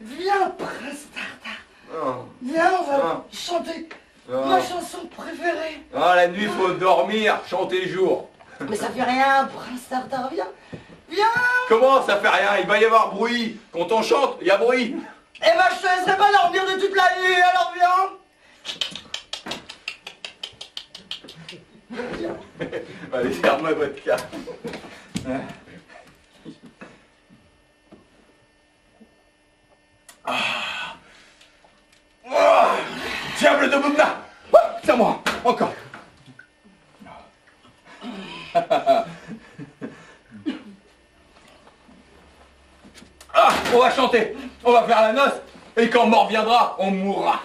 viens, Prince Tartare. Non. Viens, on va Non. chanter Non. ma chanson préférée. Ah, la nuit, faut dormir, chanter jour. Mais ça fait rien, Prince Tartare, viens. Viens. Comment ça fait rien? Il va y avoir bruit. Quand on chante, il y a bruit. Eh ben, je te laisserai pas dormir de toute la nuit, alors viens. Allez, serre-moi votre cas. Ah. Oh, diable de Boubna. Oh, c'est à moi, encore. Ah, on va chanter, on va faire la noce, et quand mort viendra, on mourra.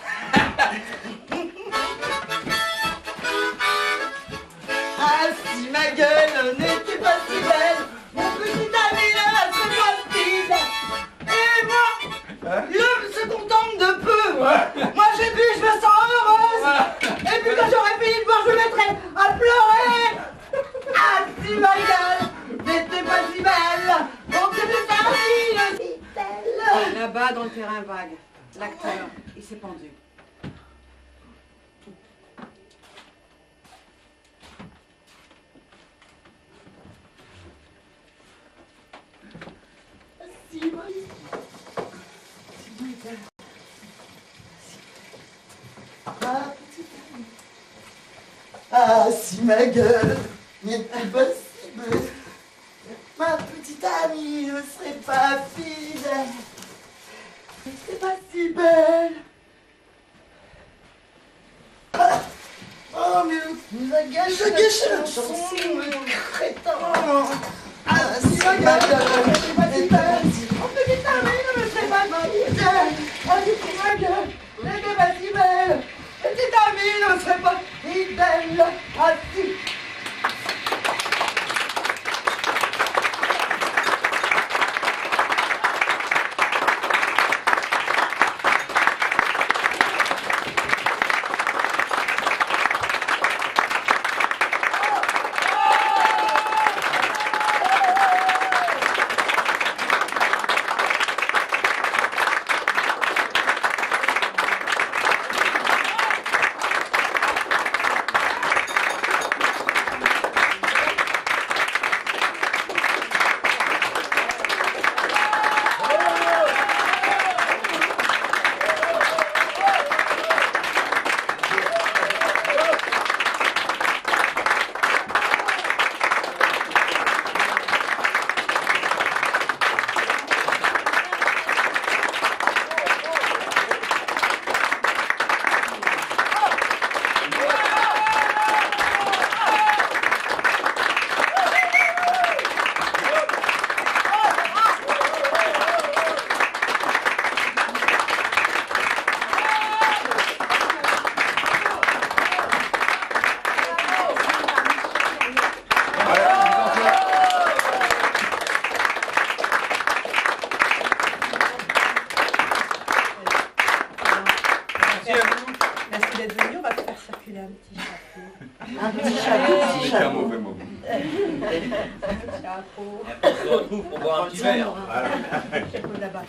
Ah, si ma gueule n'était pas si belle, mon petit ami ne serait pas vide. Et moi, l'homme se contente de peu. Moi j'ai bu, je me sens heureuse. Et puis quand j'aurai fini de boire, je me mettrai à pleurer. Ah, si ma gueule n'était pas si belle, mon petit ami si belle. Là-bas, dans le terrain vague, l'acteur, il s'est pendu. Ah, si ma gueule n'était pas si belle, ma petite amie ne serait pas fidèle. C'est pas si belle. Ah, oh, mais il a gâché la chanson, le crétin. Ah, si ma gueule n'était pas si belle, mon petit amie ne serait pas fidèle. Ah, si ma gueule n'était pas si belle, petite amie ne serait pas fidèle. Ah, si. d'être venu. On va faire circuler un petit chapeau. Un petit chapeau. C'est un mauvais moment. Chapeau. Et après, on se retrouve pour boire un petit verre. Chapeau de la barre.